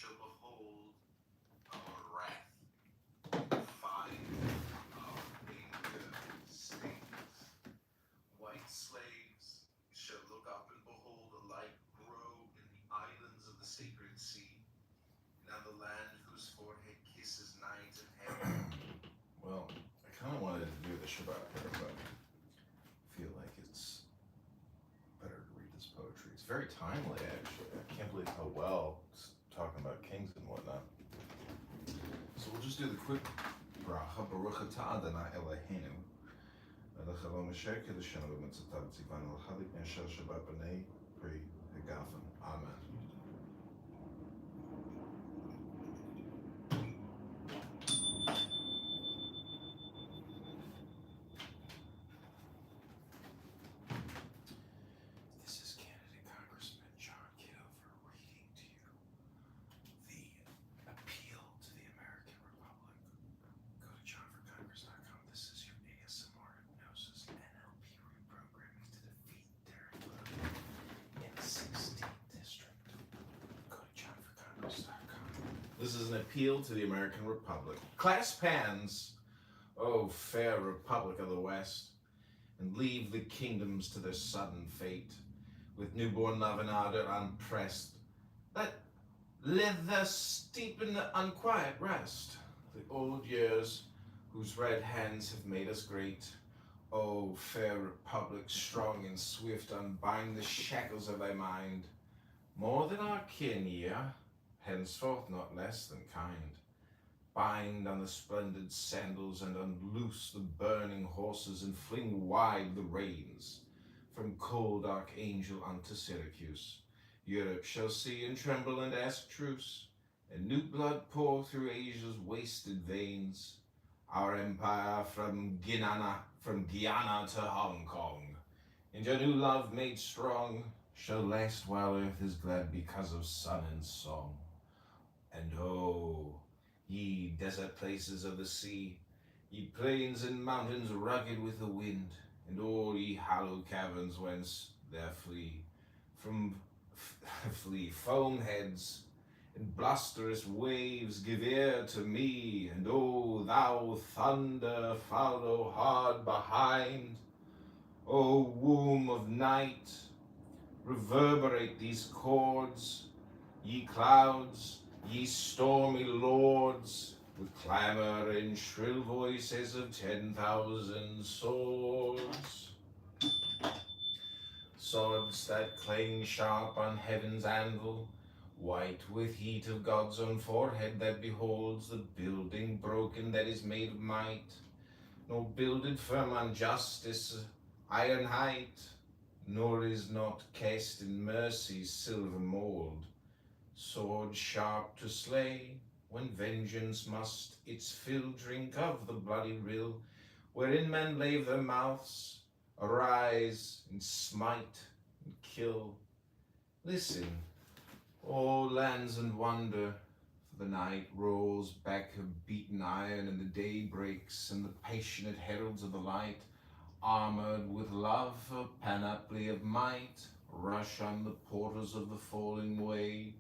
shall behold our wrath. Find our anger stings. White slaves shall look up and behold a light grow in the islands of the sacred sea, and on the land whose forehead kisses night and heaven. Well, I kind of wanted to do the Shabbat here, but I feel like it's better to read this poetry. It's very timely, actually. I can't believe how well it's talking about kings and whatnot. So we'll just do the quick bracha. Baruch atah Adonai Eloheinu. Melech haolam asher kiddushenu b'mitzvotav tzivanu l'chalik me'asher Shabbat b'nei pri hagafen. Amen. This is candidate Congressman John Kitover reading to you the appeal to the American Republic. Go to johnforcongress.com. This is your ASMR hypnosis NLP reprogramming to defeat terror in the 16th district. Go to johnforcongress.com. This is an appeal to the American Republic. Clasp hands, O fair Republic of the West, and leave the kingdoms to their sudden fate. With newborn love and ardor unpressed, let their steep in the unquiet rest. The old years whose red hands have made us great. O fair Republic, strong and swift, unbind the shackles of thy mind. More than our kin ye are, henceforth not less than kind. Bind on the splendid sandals and unloose the burning horses and fling wide the reins from cold Archangel unto Syracuse. Europe shall see and tremble and ask truce, and new blood pour through Asia's wasted veins. Our empire from Guyana to Hong Kong, and your new love made strong, shall last while earth is glad because of sun and song. And oh, ye desert places of the sea, ye plains and mountains rugged with the wind, and all ye hollow caverns whence there flee foam heads and blusterous waves, give ear to me, and O thou thunder, follow hard behind. O womb of night, reverberate these chords, ye clouds, ye stormy lords, with clamor and shrill voices of 10,000 swords. Swords that clang sharp on heaven's anvil, white with heat of God's own forehead, that beholds the building broken that is made of might, nor builded firm on justice iron height, nor is not cast in mercy's silver mold. Sword sharp to slay, when vengeance must its fill drink of the bloody rill, wherein men lave their mouths, arise and smite and kill. Listen, all lands and wonder, for the night rolls back of beaten iron, and the day breaks, and the passionate heralds of the light, armored with love, a panoply of might, rush on the portals of the falling way.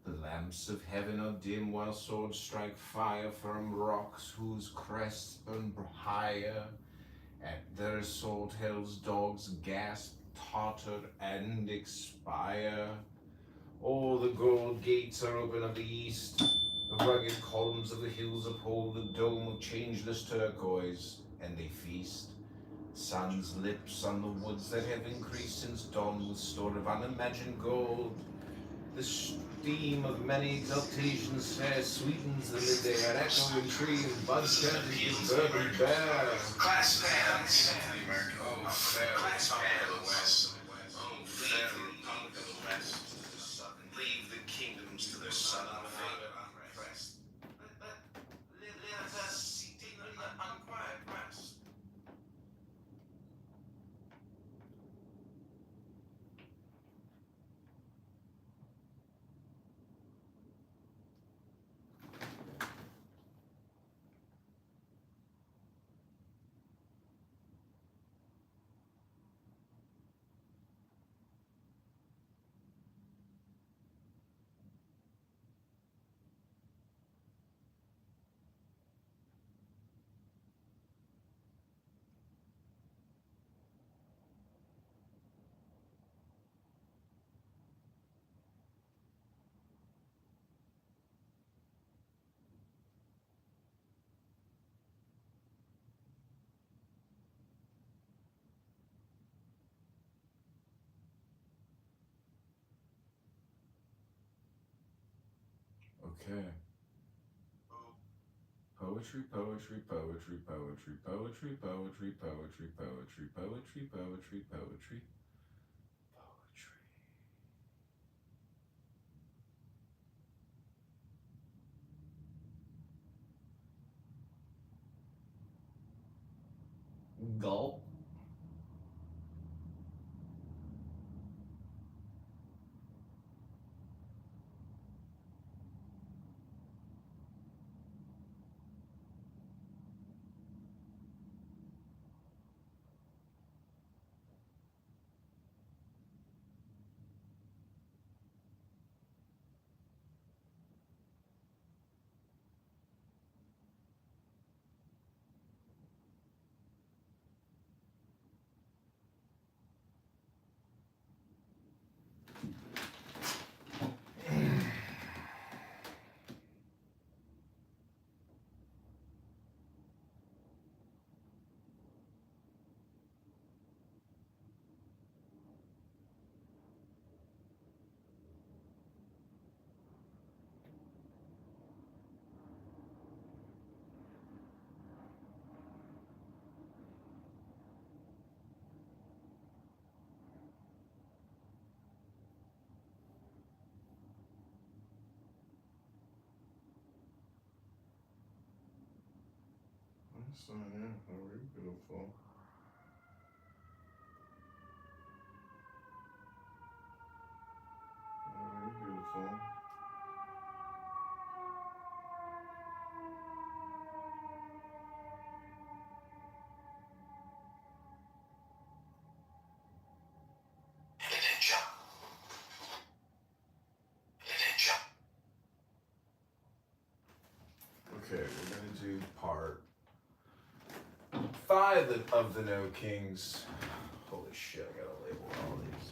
The lamps of heaven are dim, while swords strike fire from rocks whose crests burn higher. At their assault hell's dogs gasp, totter, and expire. All the gold gates are open of the east. The rugged columns of the hills uphold the dome of changeless turquoise, and they feast. Sun's lips on the woods that have increased since dawn with store of unimagined gold. The steam of many exaltations fair sweetens the midday air, echoing trees, buds chanting his burden bear. Class hands to the American Republic. Class hands of the West. Oh, fair Republic of the West. Leave the kingdoms to their sudden fate unpressed. Let us seat in the unquiet rest. Okay. Poetry, poetry, poetry, poetry, poetry, poetry, poetry, poetry, poetry, poetry, poetry, poetry. Gulp. So yeah, very beautiful. Very beautiful. Okay, we're gonna do part 5 of the No Kings. Holy shit, I gotta label all these.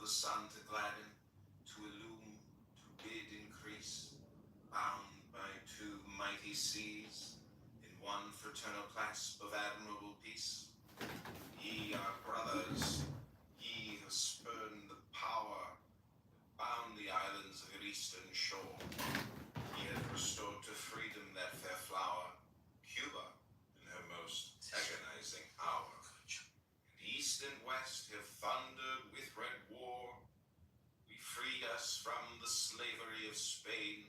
the sun to gladden, to illume, to bid increase, bound by two mighty seas, in one fraternal clasp of admirable peace. Ye are brothers, ye have spurned the power that bound the islands of your eastern shore. Ye have restored to freedom that fair flower, Cuba, in her most agonizing hour. And east and west have thundered with red war. We freed us from the slavery of Spain,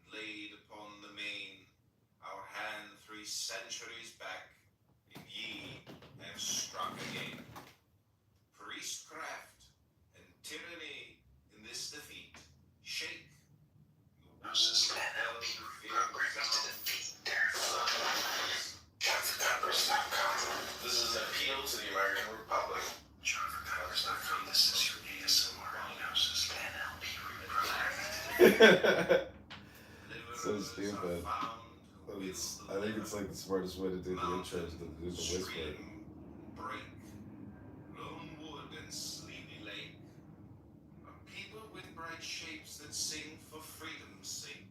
and laid upon the main our hand 3 centuries back, and ye have struck again. Priestcraft and tyranny in this defeat shake the walls of hell with fear resound. This is an appeal to the American Republic. JohnForCongress.com. This is your ASMR hypnosis NLP. So stupid. But I think it's like the smartest way to do the intro is to do the whisper. Break, lone wood and sleepy lake, a people with bright shapes that sing for freedom's sake.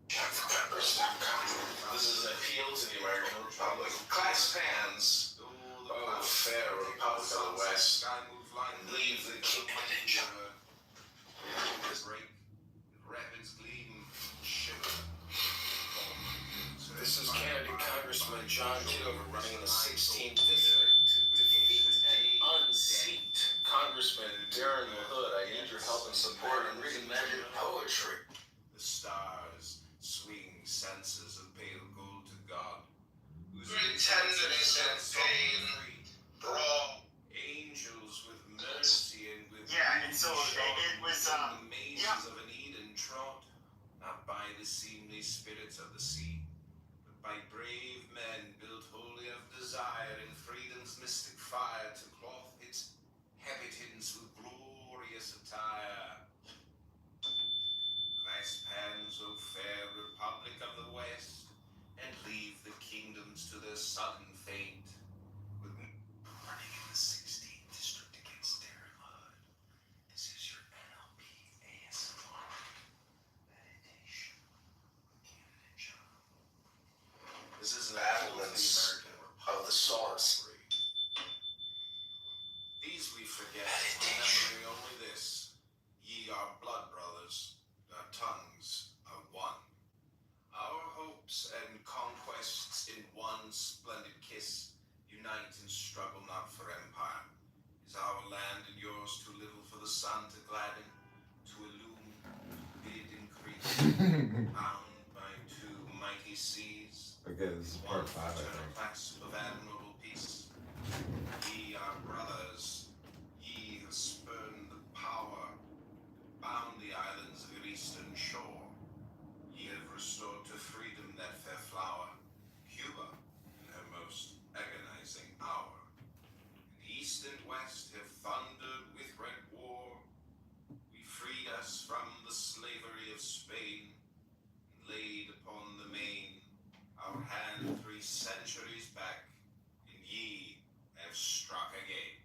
JohnForCongress.com. This is an appeal to the American Republic. Clasp hands, oh fair Republic of the West, and leave the kingdom ninja. Break, rapids gleam, shiver. This is candidate Congressman John Kitover running in the 16th district to defeat and unseat Congressman Darren LaHood. I need your help and support in reading magic poetry. The stars swing senses of pale gold to God, whose Great tenderness and pain, brawl. angels with mercy and with Yeah, and so it was, the mazes yeah. of an Eden trod, not by the seemly spirits of the sea, but by brave men built wholly of desire in freedom's mystic fire to cloth its habitants with glorious attire. Clasp hands, O fair Republic of the West, and leave the kingdoms to their sudden fate. With running in the 16th district against Darren LaHood. This is your NLP ASMR meditation with Candidate John. This is an battlements of the source. These we forget, remembering only this: ye are blood brothers, our tongues are one. Our hopes and conquests in one splendid kiss unite and struggle not for empire. Is our land and yours too little for the sun to gladden, to illume, to bid increase, bound by 2 mighty seas? Okay, this is part 5, I think. Clasp of admirable peace. Ye are brothers, ye have spurned the power that bound the islands of your eastern shore. Ye have restored to freedom that fair flower, Cuba, in her most agonizing hour. And east and west have thundered with red war. We freed us from the slavery of Spain, and laid upon the main our hand 3 centuries back, and ye have struck again.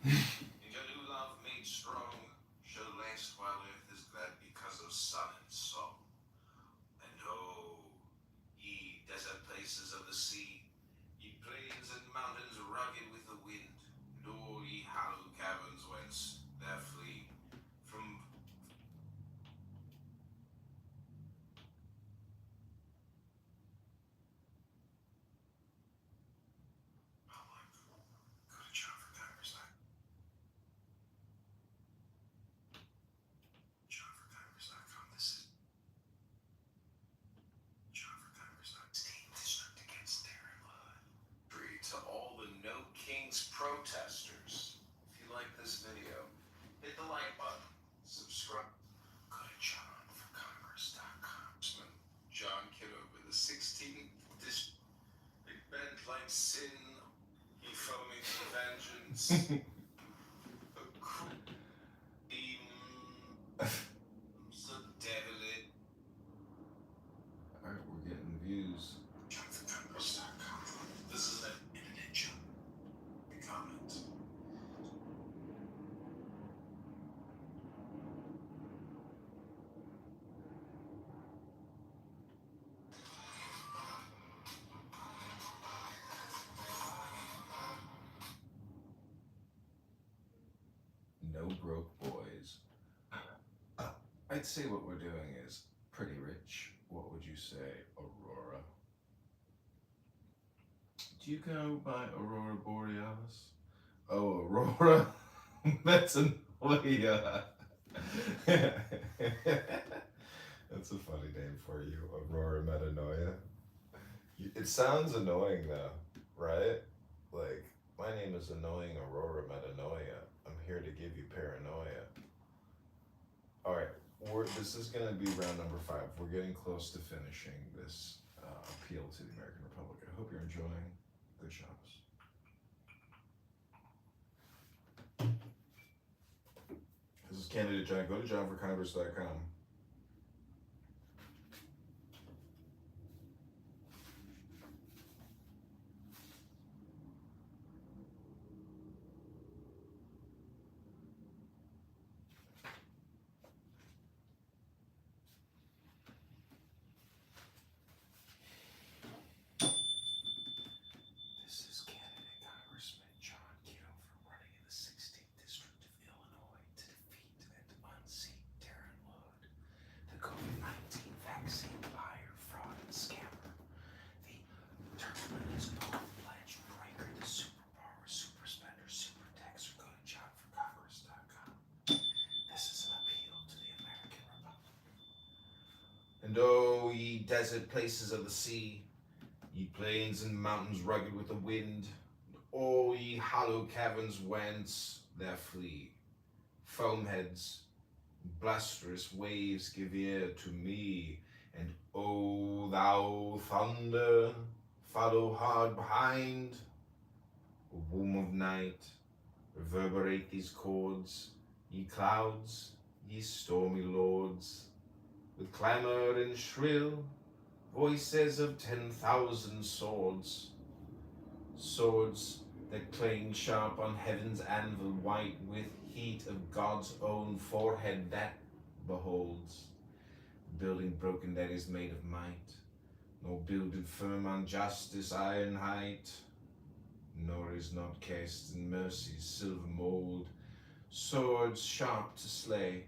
And your new love made strong shall last while earth is glad because of sun and song. And oh, ye desert places of the sea, ye plains and mountains rugged with the wind, and all ye hollow caverns whence there flee from public. Go to JohnForCongress.com. This is JohnForCongress.com. State District against Darren Wood. To all the No Kings protesters, if you like this video, hit the like button, subscribe. Go to JohnForCongress.com. John Kitover, the 16th district. Big bent like sin, he foaming for vengeance. A cruel so devilish. Alright, we're getting views. JohnForCongress.com. This is an internet jump. Comment. No broke boys. I'd say what we're doing is pretty rich. What would you say, Aurora? Do you go by Aurora Borealis? Oh, Aurora Metanoia. That's a funny name for you, Aurora Metanoia. It sounds annoying though, right? Like, my name is annoying Aurora Metanoia. I'm here to give you paranoia. Alright, this is going to be round number 5. We're getting close to finishing this appeal to the American Republic. I hope you're enjoying. Good shows. This is Candidate John. Go to JohnForCongress.com. This is candidate Congressman John Kitover running in the 16th District of Illinois to defeat and unseat Darren Wood, the COVID-19 vaccine buyer, fraud, and scammer, the terminus power pledge breaker, the super borrower, super spender, super taxer. Go to JohnForCongress.com. This is an appeal to the American Republic. And oh, ye desert places of the sea, ye plains and mountains rugged with the wind, all ye hollow caverns whence there flee, foamheads, blusterous waves give ear to me, and O thou thunder, follow hard behind, O womb of night, reverberate these chords, ye clouds, ye stormy lords, with clamor and shrill voices of 10,000 swords, swords that clang sharp on heaven's anvil white with heat of God's own forehead that beholds, building broken that is made of might, nor builded firm on justice iron height, nor is not cast in mercy's silver mold, swords sharp to slay,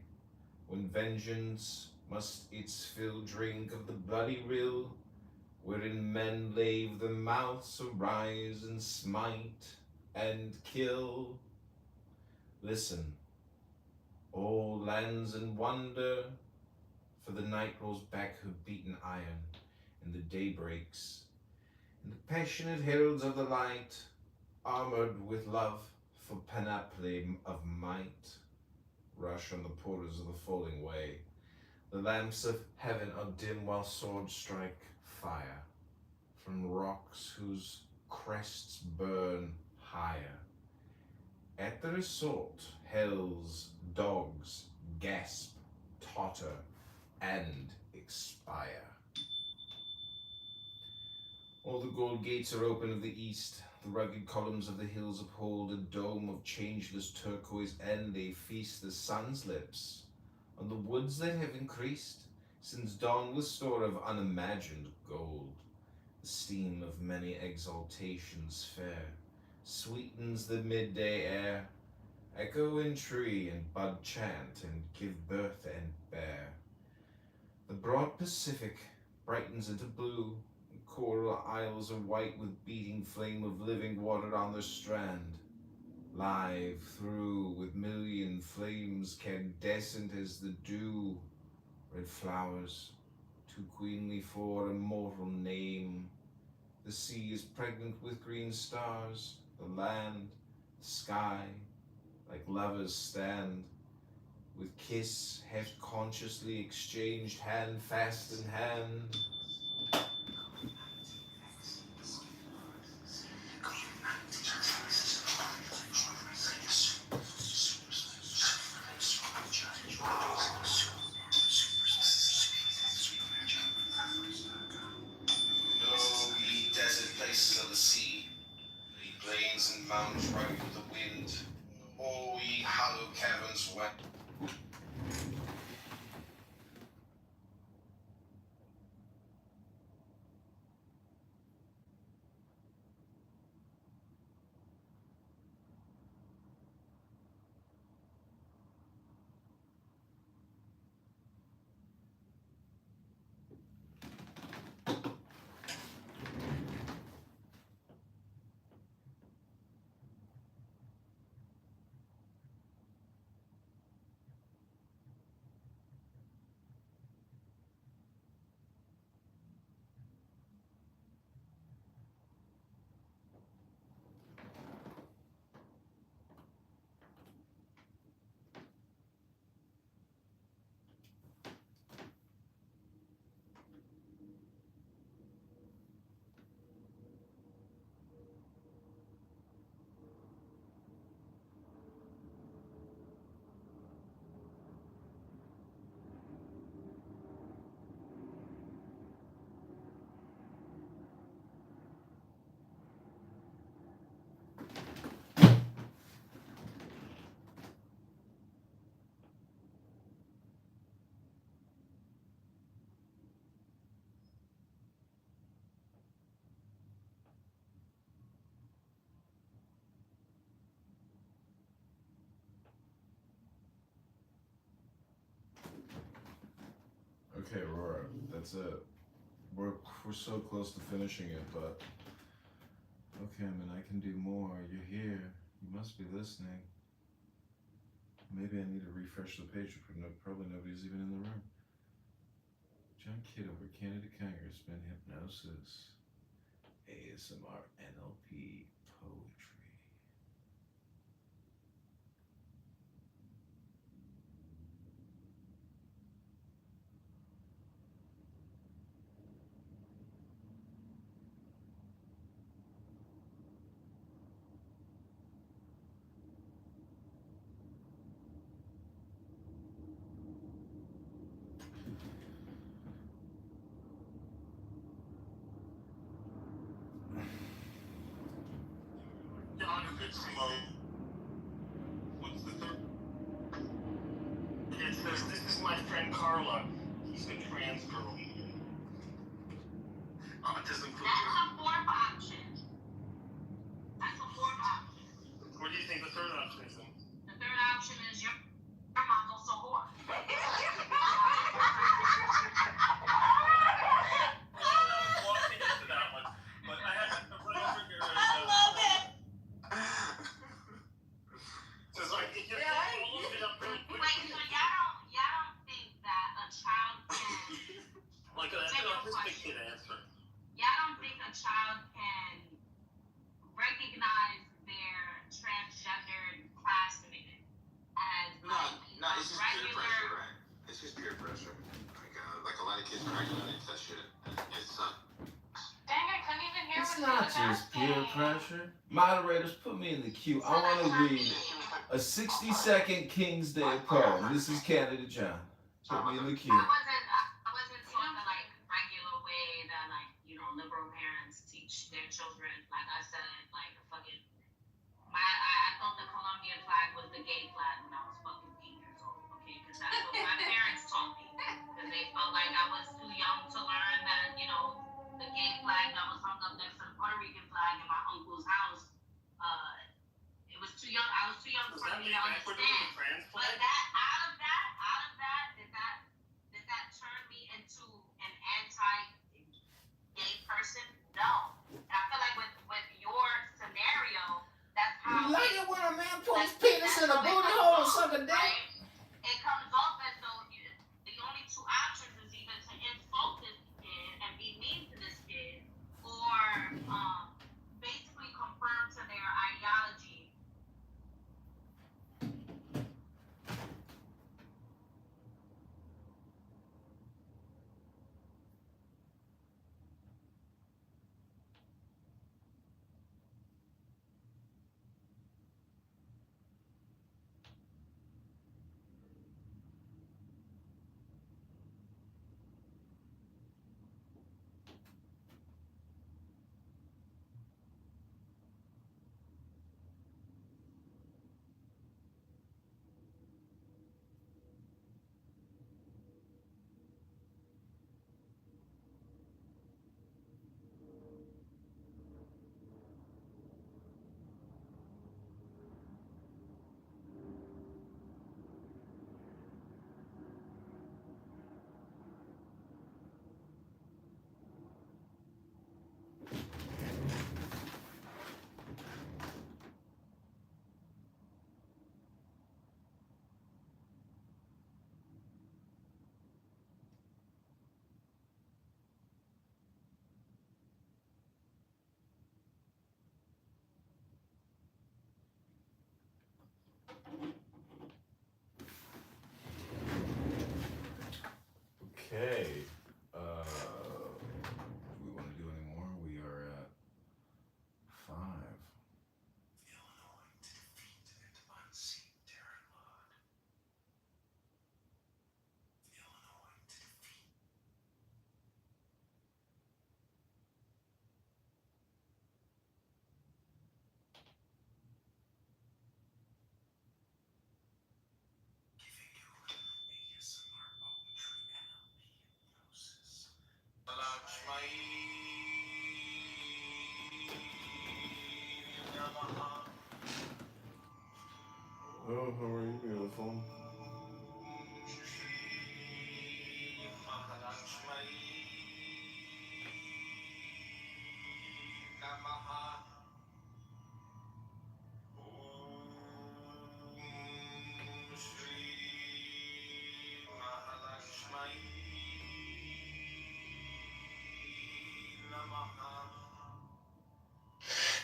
when vengeance must its fill drink of the bloody rill, wherein men lave their mouths, arise and smite and kill. Listen, all lands and wonder, for the night rolls back her beaten iron, and the day breaks, and the passionate heralds of the light, armored with love for panoply of might, rush on the portals of the falling way. The lamps of heaven are dim while swords strike fire from rocks whose crests burn higher. At their assault, hell's dogs gasp, totter, and expire. All the gold gates are open of the east, The rugged columns of the hills uphold a dome of changeless turquoise, and they feast the sun's lips on the woods that have increased since dawn with store of unimagined gold. The steam of many exaltations fair sweetens the midday air, echo in tree and bud chant and give birth and bear. The broad Pacific brightens into blue, and coral isles are white with beating flame of living water on their strand, live through with million flames candescent as the dew. Red flowers, too queenly for a mortal name. The sea is pregnant with green stars, the land, the sky, like lovers stand, with kiss half consciously exchanged, hand fast in hand. Know ye desert places of the sea, ye plains and mountains ripe with the wind, oh ye hollow caverns wet. Okay, Aurora, that's it. We're so close to finishing it, but okay, I mean, I can do more. You're here. You must be listening. Maybe I need to refresh the page. Probably nobody's even in the room. John Kitover, candidate Congressman, hypnosis, ASMR, NLP, poetry. What's the third? It says, this is my friend Carla. He's a trans girl. Autism. That's a fourth option. That's a fourth option. What do you think the third option is? The third option is your mom's also a whore. Walking into that one, but I had to run over here. I love it. So it's like, it just follows it up really quick. Wait, so y'all don't think that a child can, Like an autistic kid answer. y'all don't think a child can recognize their transgendered classmate as No, it's just peer regular? pressure, right? It's just peer pressure. Like a lot of kids are acting into that shit. It's Dang, I couldn't even hear It's what not she was just peer asking. pressure. Moderators, put me in the queue. I want to read a 60-second King's Day poem. This is Candidate John. Put me in the queue. I wasn't taught the like regular way that like, liberal parents teach their children. Like I said, like I thought the Colombian flag was the gay flag when I was fucking 8 years old. Okay, because that's what my parents taught me. Because they felt like I was too young to learn that, the gay flag that was hung up next to the Puerto Rican flag in my uncle's house. It was too young. I was too young Was for that me made to back when there was a understand. trans But flag? did that turn me into an anti-gay person? No. And I feel like with your scenario, that's how You like it when a man puts penis in a booty hole or suck a dick? right? It comes off as though the only two options is either to insult this kid and be mean to this kid, or basically confirm to their ideology. Okay. Do we want to do any more? We are at 5. Illinois to defeat and unseat Darren Lord. Illinois to defeat. Giving you ASMR poetry, NLP hypnosis. Oh, how are you, beautiful?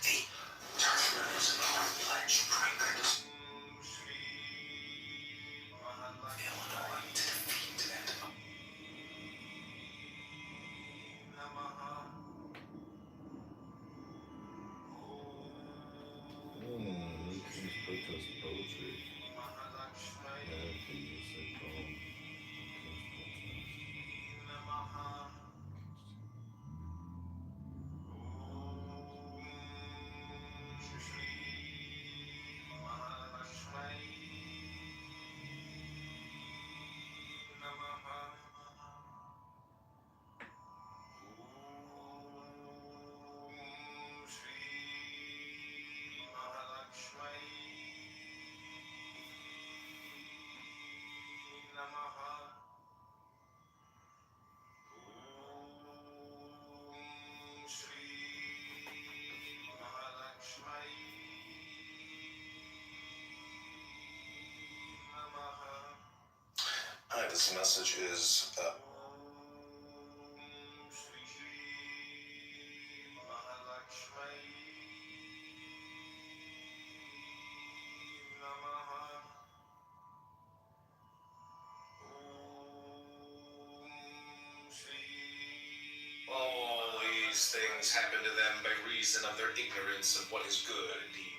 The terminals of our pledge triggered. Illinois to defeat and Nations protest poetry. Radically music poem. Hi, this message is all these things happen to them by reason of their ignorance of what is good indeed.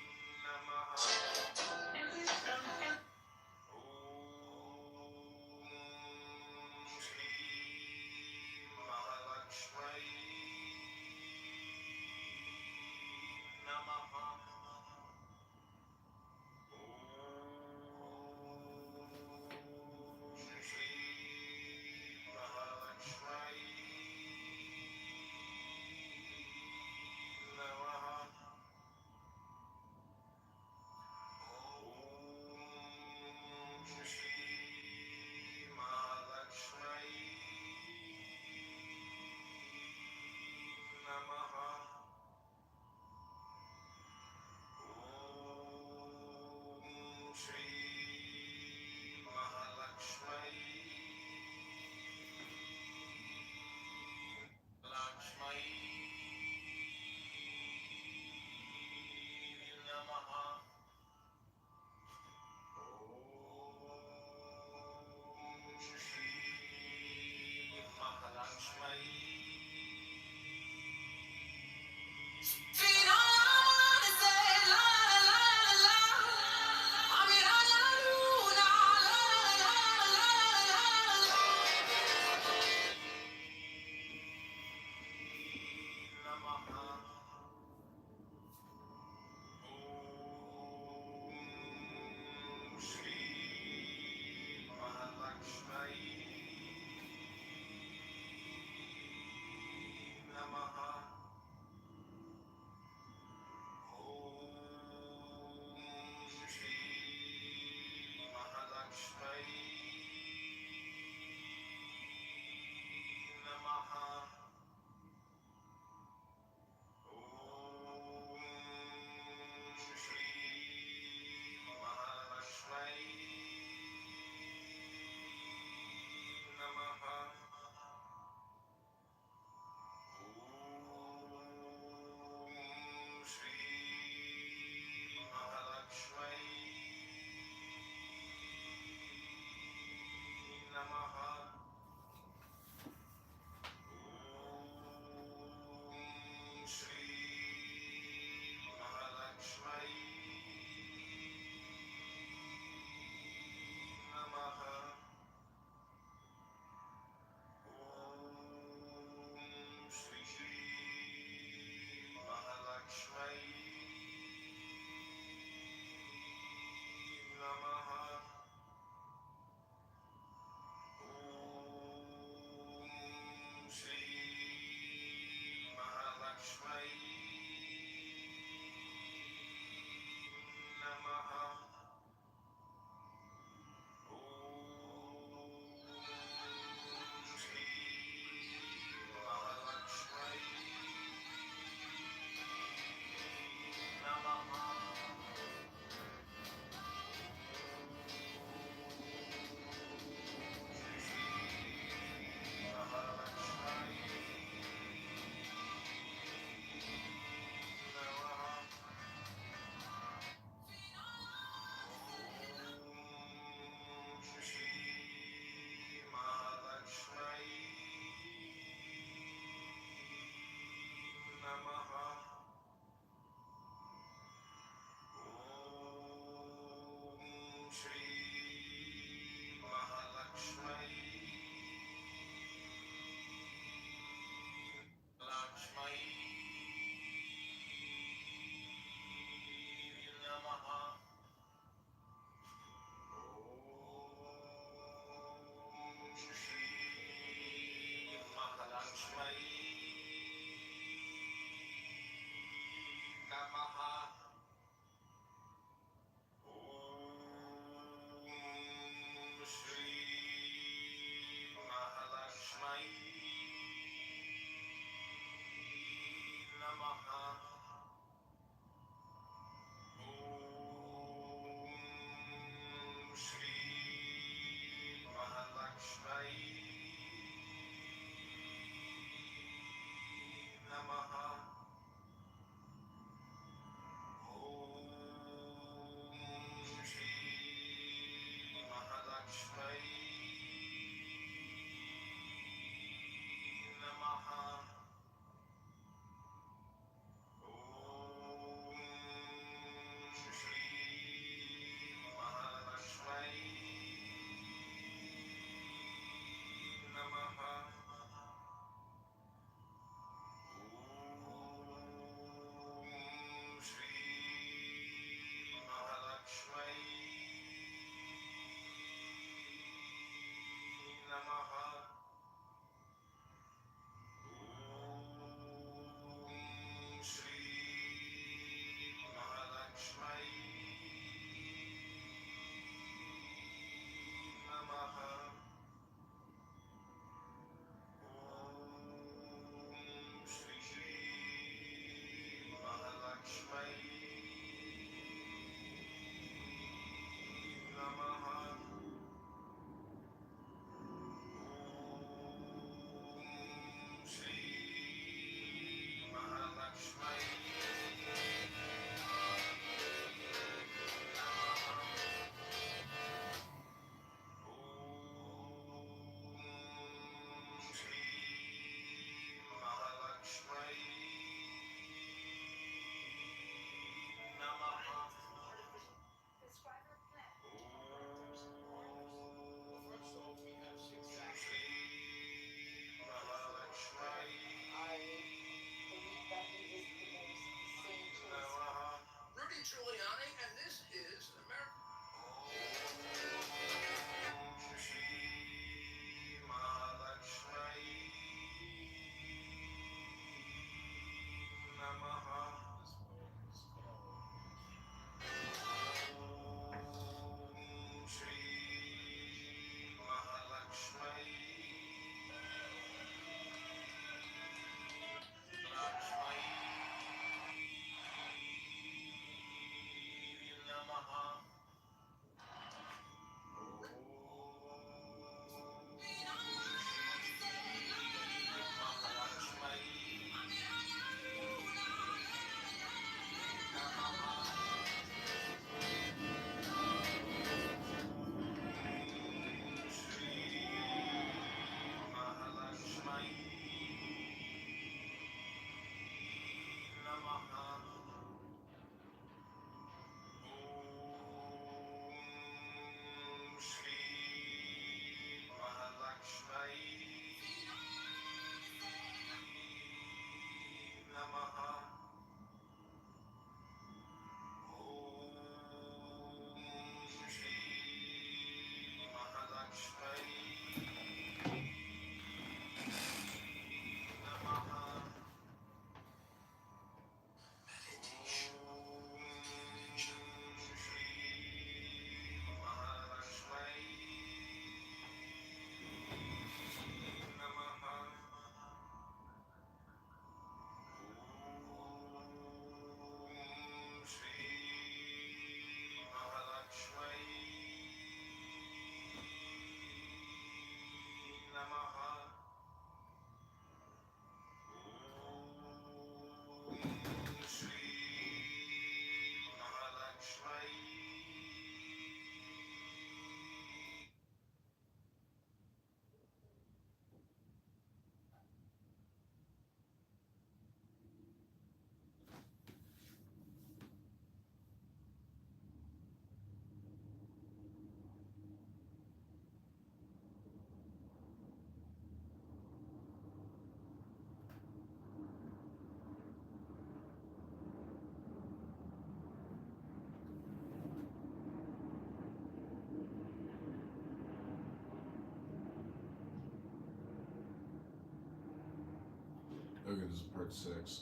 Okay, this is part 6.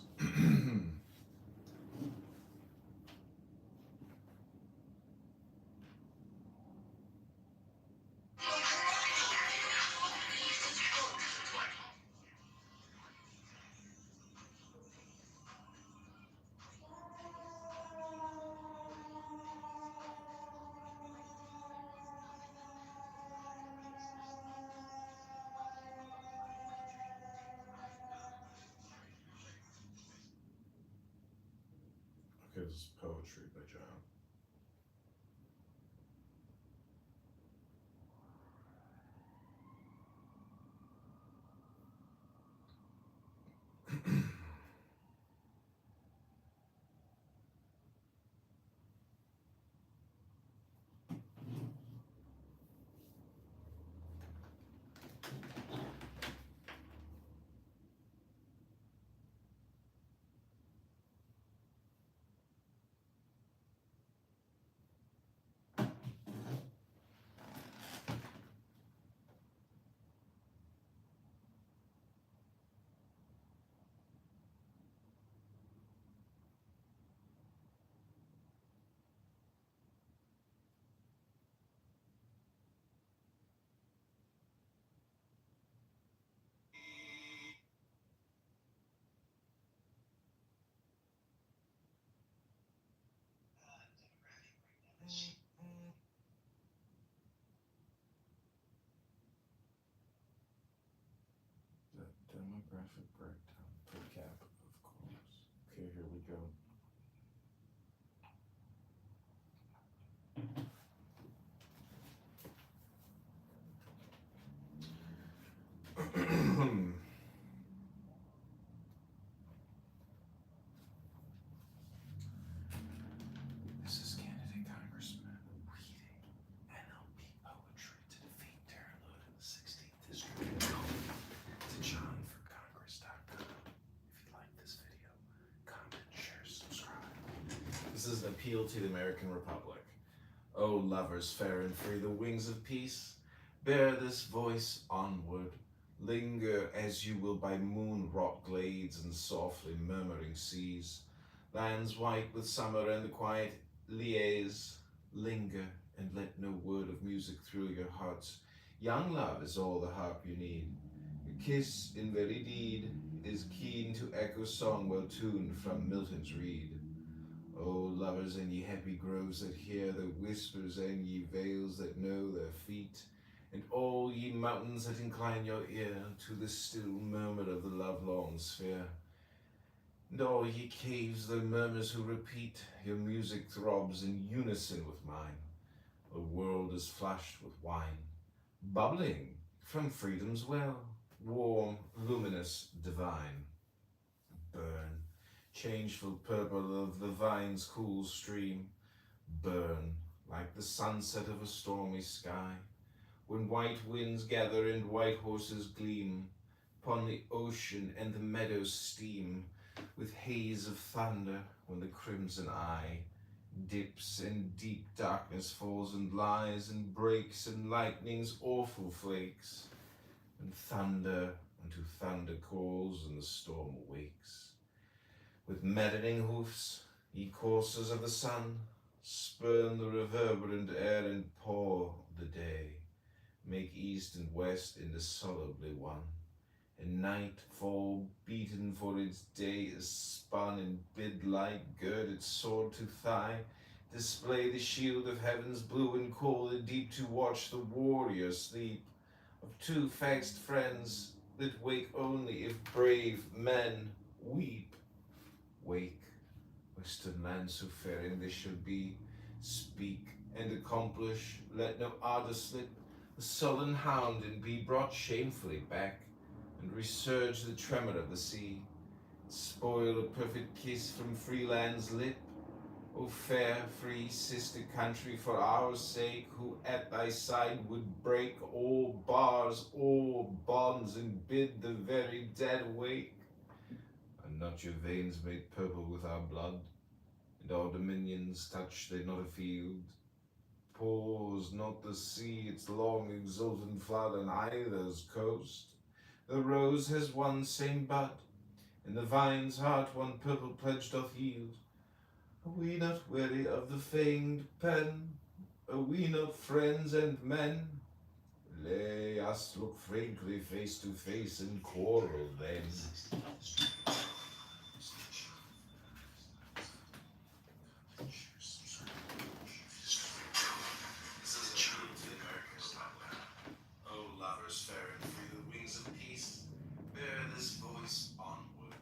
Okay, this is poetry by John. The demographic breakdown per cap, of course. Okay, here we go. This is candidate Congressman reading NLP poetry to defeat Darren Lewis in the 16th District. To JohnForCongress.com. If you like this video, comment, share, subscribe. This is an appeal to the American Republic. O lovers fair and free, the wings of peace, bear this voice onward. Linger as you will by moon-wrought glades and softly murmuring seas, lands white with summer and the quiet liaise. Linger and let no word of music thrill your hearts. Young love is all the harp you need. A kiss in very deed is keen to echo song well tuned from Milton's reed. O lovers and ye happy groves that hear the whispers, and ye vales that know their feet, and all ye mountains that incline your ear to the still murmur of the love-lorn sphere, and all ye caves the murmurs who repeat, your music throbs in unison with mine. The world is flushed with wine, bubbling from freedom's well, warm, luminous, divine. Burn, changeful purple of the vine's cool stream, burn like the sunset of a stormy sky, when white winds gather and white horses gleam upon the ocean and the meadows steam with haze of thunder, when the crimson eye dips and deep darkness falls and lies and breaks and lightning's awful flakes, and thunder unto thunder calls and the storm awakes. With maddening hoofs, ye coursers of the sun, spurn the reverberant air and paw the day. Make east and west indissolubly one, and nightfall beaten for its day is spun, and bid light gird its sword to thigh, display the shield of heaven's blue, and call the deep to watch the warrior sleep of two fast friends that wake only if brave men weep. Wake, western lands so faring they shall be, speak and accomplish, let no ardor slip, the sullen hound, and be brought shamefully back, and resurge the tremor of the sea, spoil a perfect kiss from free land's lip. O fair, free sister country, for our sake, who at thy side would break all bars, all bonds, and bid the very dead awake. Are not your veins made purple with our blood, and our dominions touch they not a field? Pours not the sea its long exultant flood on either's coast? The rose has one same bud, In the vine's heart one purple pledge doth yield. Are we not weary of the feigned pen? Are we not friends and men? Lay us look frankly face to face and quarrel then. This is a tribute to the American Republic. Oh, lovers fair and free, the wings of peace, bear this voice onward.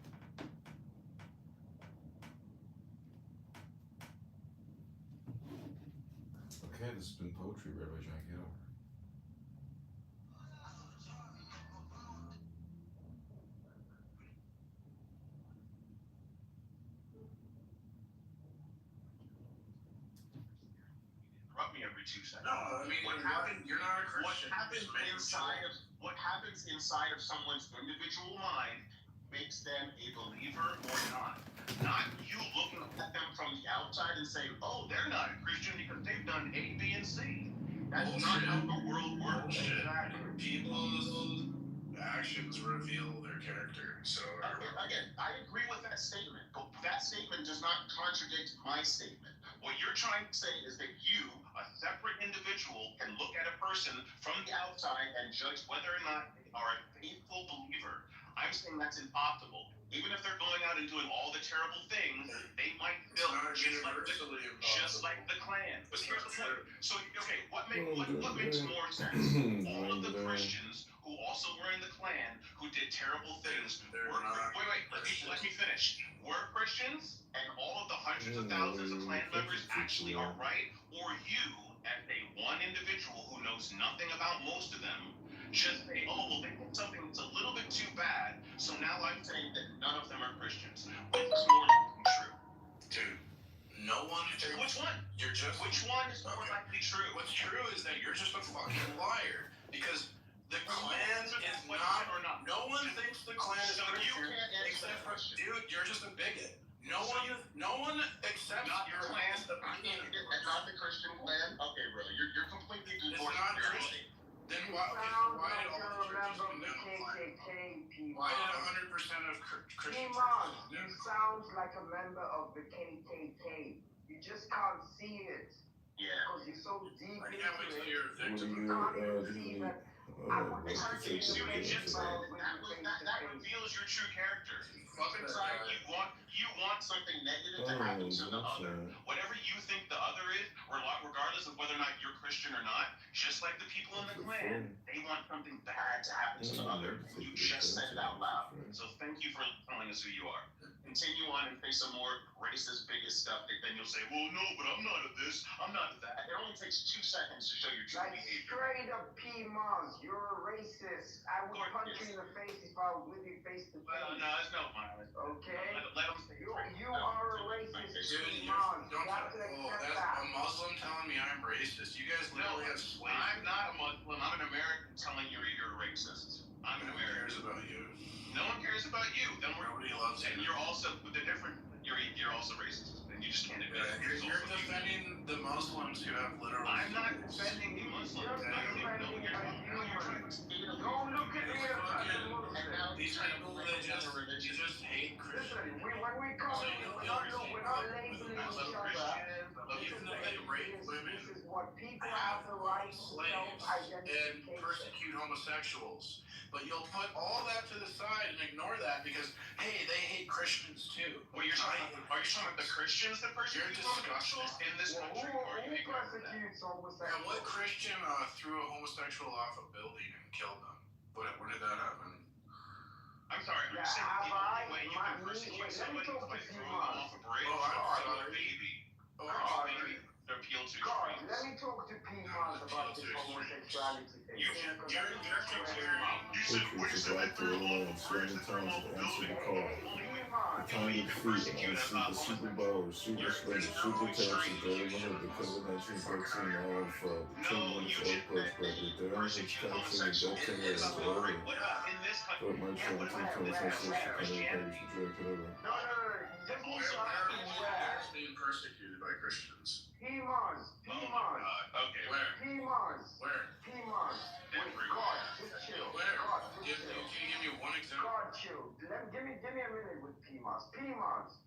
Okay, this has been Poetry read by John Kitover. Interrupt me every 2 seconds. No, I mean, What happened? You're not a Christian. What happens inside of someone's individual mind makes them a believer or not. Not you looking at them from the outside and saying, "Oh, they're not a Christian because they've done A, B, and C." That's not how the world works. Bullshit. People's actions reveal their character. So Again, I agree with that statement, but that statement does not contradict my statement. What you're trying to say is that you, a separate individual, can look at a person from the outside and judge whether or not they are a faithful believer. I'm saying that's impossible. Even if they're going out and doing all the terrible things, they might it's feel not just universally impossible. like the Klan. But It's here's not the point. true. So, okay, what makes more sense? All of the Christians who also were in the Klan, who did terrible things, They're were not let me finish. Were Christians, and all of the hundreds of thousands of Klan members actually are right, or you, as a one individual who knows nothing about most of them, just say, "Oh, well, they did something that's a little bit too bad, so now I'm saying that none of them are Christians." Which is more likely true? Dude, no one thinks. Which one? You're just. Which one is more Okay. likely true? What's true is that you're just a fucking liar. Because the Klan is Or not. not? No one thinks the Klan is So you Christian. can't answer Except that for, question. dude, you're just a bigot. No one accepts Not your the Klan, opinion. and not the Christian Klan. Okay, really, you're completely It's divorced not from your true. belief. Then You why sound did like all you're the a churches member of come the down on fire? KKK, people. Why did 100% of Christian Iman, churches you come down? sound like a member of the KKK. You just can't see it Yeah. because you're so deep I into can't wait to it. hear a What do victim. you, You can't even do see you that. have, I would like, tell to you take See the what you bit just to said? that? That reveals your true character. Fuck Deep that inside, guy. you want something negative to Oh, happen to the that's other. Whatever you think the other is, regardless of whether or not you're Christian or not, just like the people in the Klan, they want something bad to happen to the other. And you just said it out loud. So thank you for telling us who you are. Continue on and say some more racist, biggest stuff. Then you'll say, "Well, no, but I'm not of this. I'm not of that." It only takes 2 seconds to show your true Like behavior. straight up P-Mars, you're a racist. I would punch you in the face if I was with you face to face. Well, no, there's no violence. Okay? Let them say You are a racist, Dude, P-Mars. You don't got to oh, accept that's that. a Muslim telling me I'm racist. You guys No, literally have slaves. I'm not a Muslim. I'm an American telling you you're a racist. I'm an Who American. cares about you? No one cares about you. Then Nobody loves and you. you're also the different. You're also racist, and you just can't admit Yeah, it. you're defending the Muslims who have literal. I'm not slaves. defending the Muslims. I don't even know what you're talking about. You're trying to state a Don't look at me These as a fucking- Muslim. These people that just hate Christians. Listen, when we come, So we're not labeling I each love other. Christians. I love Even though they rape women, This is what people have have the right to slaves and self-identification. persecute homosexuals. But you'll put all that to the side and ignore that because, hey, they hate Christians too. Well, are you talking about the Christians that persecute You're homosexuals in this Well, country, or are you who ignorant of that? persecutes And homosexuals? what Christian threw a homosexual off a building and killed them? Where did that happen? I'm sorry. I'm Yeah, saying have the I? only way you My- can persecute wait, let me somebody talk is by to you, throwing them Mark. off a bridge Oh, I'm or sorry. a baby. Oh, Or God. maybe to appeal to God, extremes. let me talk to P-Mars about this homosexuality thing. You're comparing. You said, Patriots wait a of second, Black they're Illinois off and a bridge, surrounding they're towns off a have answered the building. call. Only way The time of defeat on Super Bowl or Super Spread, Super Taxes, Daily Limit, the COVID-19 vaccine, all fraud, the 10 minutes oil price bracket, the earnings taxing, and debt killer, and over. In this country, Vote March 17, 2026, Secondary Party for Joe Kitover. No, just Where listen to me. is being persecuted by Christians? P-Mars, oh my P-Mars, God. Okay. Where? P-Mars, Where? P-Mars. Wait, God, just chill. Where? God, Can just you chill. give me one example? God, chill. Give me a minute. PMOS. PMOS,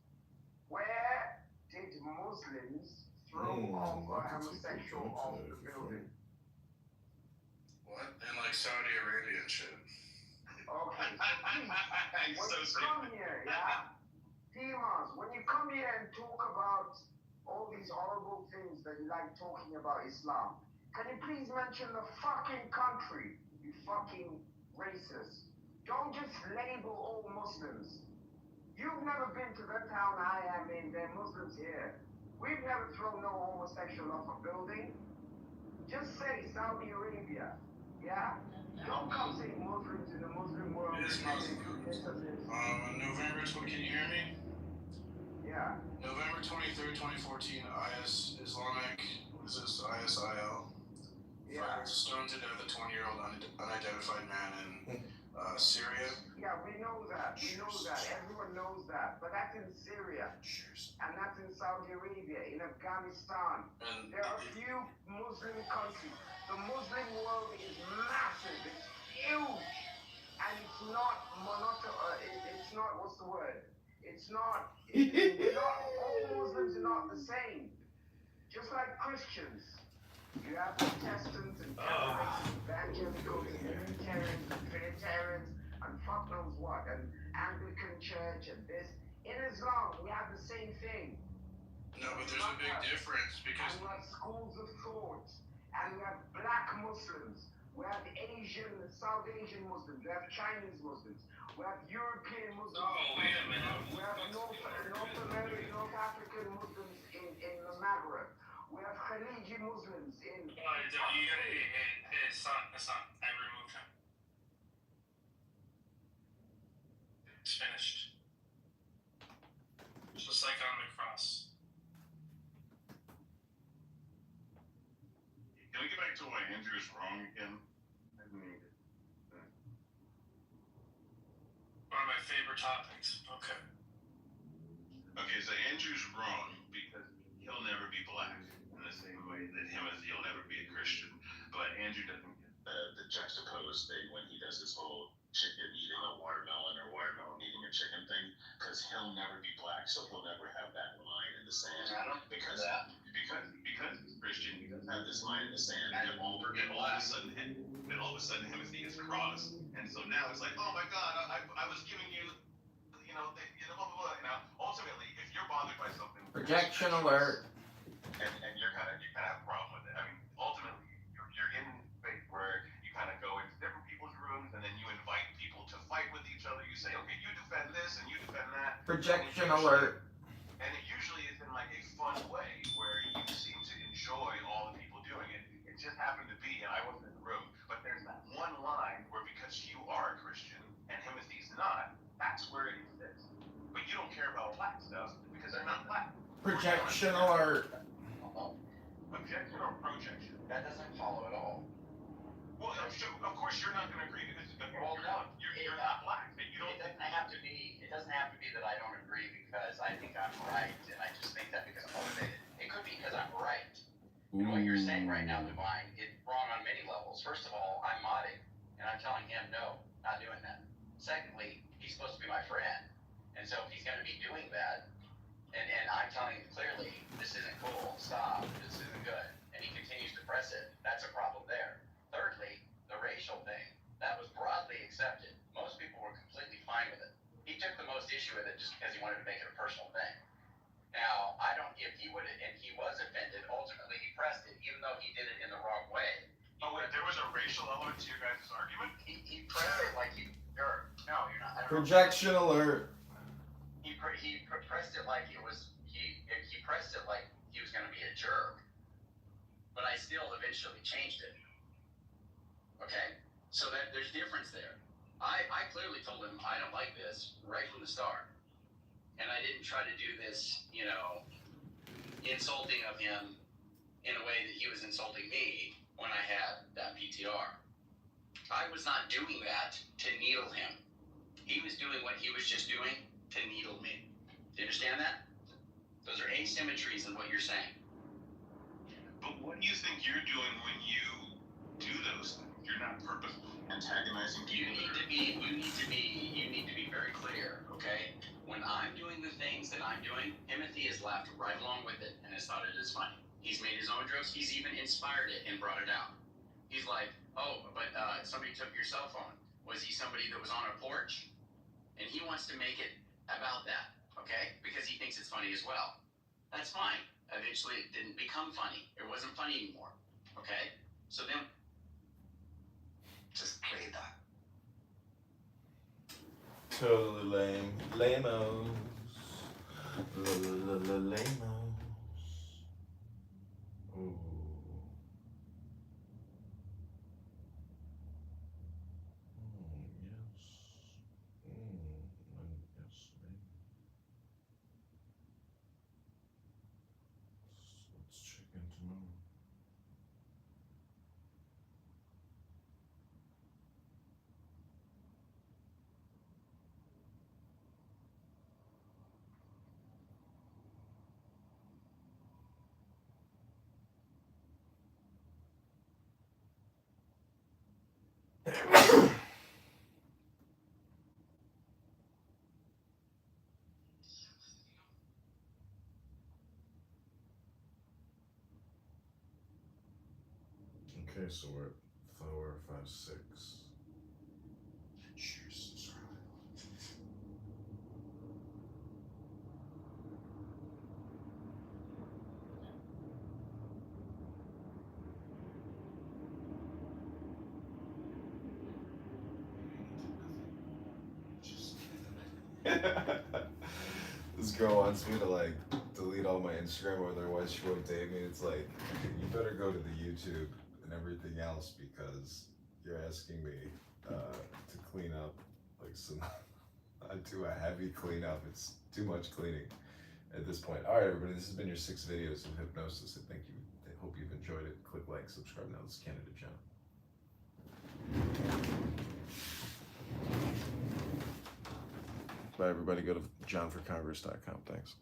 where did Muslims throw off a homosexual off the building? What? In like Saudi Arabia and shit. Okay, so please, when you come here, yeah? PMOS, when you come here and talk about all these horrible things that you like talking about Islam, can you please mention the fucking country, you fucking racist? Don't just label all Muslims. You've never been to the town I am in, there are Muslims here. We've never thrown no homosexual off a building. Just say Saudi Arabia, yeah? Don't come saying Muslims in the Muslim world. It is Muslim. November 20, can you hear me? Yeah. November 23rd, 2014, Islamic, what is this, ISIL? Yeah. Stoned to death a 20-year-old unidentified man in Syria. Yeah, we know that. We know that. Everyone knows that. But that's in Syria. And that's in Saudi Arabia, in Afghanistan. And there are a few Muslim countries. The Muslim world is massive. It's huge. And it's not it's not, what's the word? It's not, all Muslims are not the same. Just like Christians. You have Protestants and Catholics, evangelicals, and Unitarians, and Trinitarians, and fuck knows what, and Anglican Church, and this. In Islam, we have the same thing. No, but there's a big difference because. And we have schools of thought, and we have black Muslims, we have Asian, South Asian Muslims, we have Chinese Muslims, we have European Muslims. Oh, wait a minute. We have North American, North African Muslims in the Maghreb. We have Khaliji Muslims in. Son, I removed him. It's finished. Just like on the cross. Can we get back to why Andrew's wrong again? I need it. One of my favorite topics. Okay. Okay, so Andrew's wrong because he'll never be black in the same way that him as he'll never be a Christian. But Andrew doesn't get the juxtaposed thing when he does this whole chicken eating a watermelon or watermelon eating a chicken thing, because he'll never be black, so he'll never have that line in the sand. Because he's Christian, he doesn't have this line in the sand. And all of a sudden him as he is crossed, and so now it's like, oh my God, I was giving you, blah blah blah. Now ultimately, if you're bothered by something, Projection alert. and you kind of have a problem with it. I mean, ultimately, you're in faith where you kind of go into different people's rooms, and then you invite people to fight with each other. You say, okay, you defend this and you defend that. Projection alert. And it usually is in like a fun way where you seem to enjoy all the people doing it. It just happened to be, and I wasn't in the room, but there's that one line where because you are a Christian and him as he's not, that's where it exists. But you don't care about black stuff because they're not black. Projection alert. Objection or projection? That doesn't follow at all. Well, of course you're not going to agree because you're not black. You don't. It doesn't have to be that I don't agree because I think I'm right, and I just think that because I'm motivated. It could be because I'm right. And what you're saying right now, Divine, it's wrong on many levels. First of all, I'm modding, and I'm telling him no, not doing that. Secondly, he's supposed to be my friend, and so if he's going to be doing that, and I'm telling him clearly, this isn't cool, stop, this isn't good, and he continues to press it, that's a problem there. Thirdly, the racial thing, that was broadly accepted. Most people were completely fine with it. He took the most issue with it just because he wanted to make it a personal thing. Now, if he would have, and he was offended, ultimately he pressed it, even though he did it in the wrong way. Oh, wait, there was a racial element to your guys' argument? He pressed it like no, you're not. Projection alert. He pressed it like he pressed it like he was going to be a jerk, but I still eventually changed it. Okay, so that there's difference there. I clearly told him I don't like this right from the start, and I didn't try to do this, insulting of him in a way that he was insulting me when I had that PTR. I was not doing that to needle him. He was doing what he was just doing to needle me. Do you understand that? Those are asymmetries in what you're saying. But what do you think you're doing when you do those things? You're not purposeful. antagonizing people. You need to be very clear, okay? When I'm doing the things that I'm doing, Timothy is left right along with it and has thought it is funny. He's made his own jokes. He's even inspired it and brought it out. He's like, oh, but somebody took your cell phone. Was he somebody that was on a porch? And he wants to make it about that, okay? Because he thinks it's funny as well. That's fine. Eventually, it didn't become funny. It wasn't funny anymore, okay? So then, just play that. Totally lame. Lame-os. Lame-os. Ooh. Yes. Yes, maybe. Let's check in tomorrow. Okay, so we're at 456. Share, subscribe. Just This girl wants me to like delete all my Instagram, otherwise she won't date me. It's like, you better go to the YouTube and everything else because you're asking me to clean up like some. I do a heavy cleanup. It's too much cleaning at this point. All right, everybody, this has been your 6 videos of hypnosis. I thank you. I hope you've enjoyed it. Click like, subscribe. Now this is Canada John. Bye, everybody. Go to johnforcongress.com. Thanks.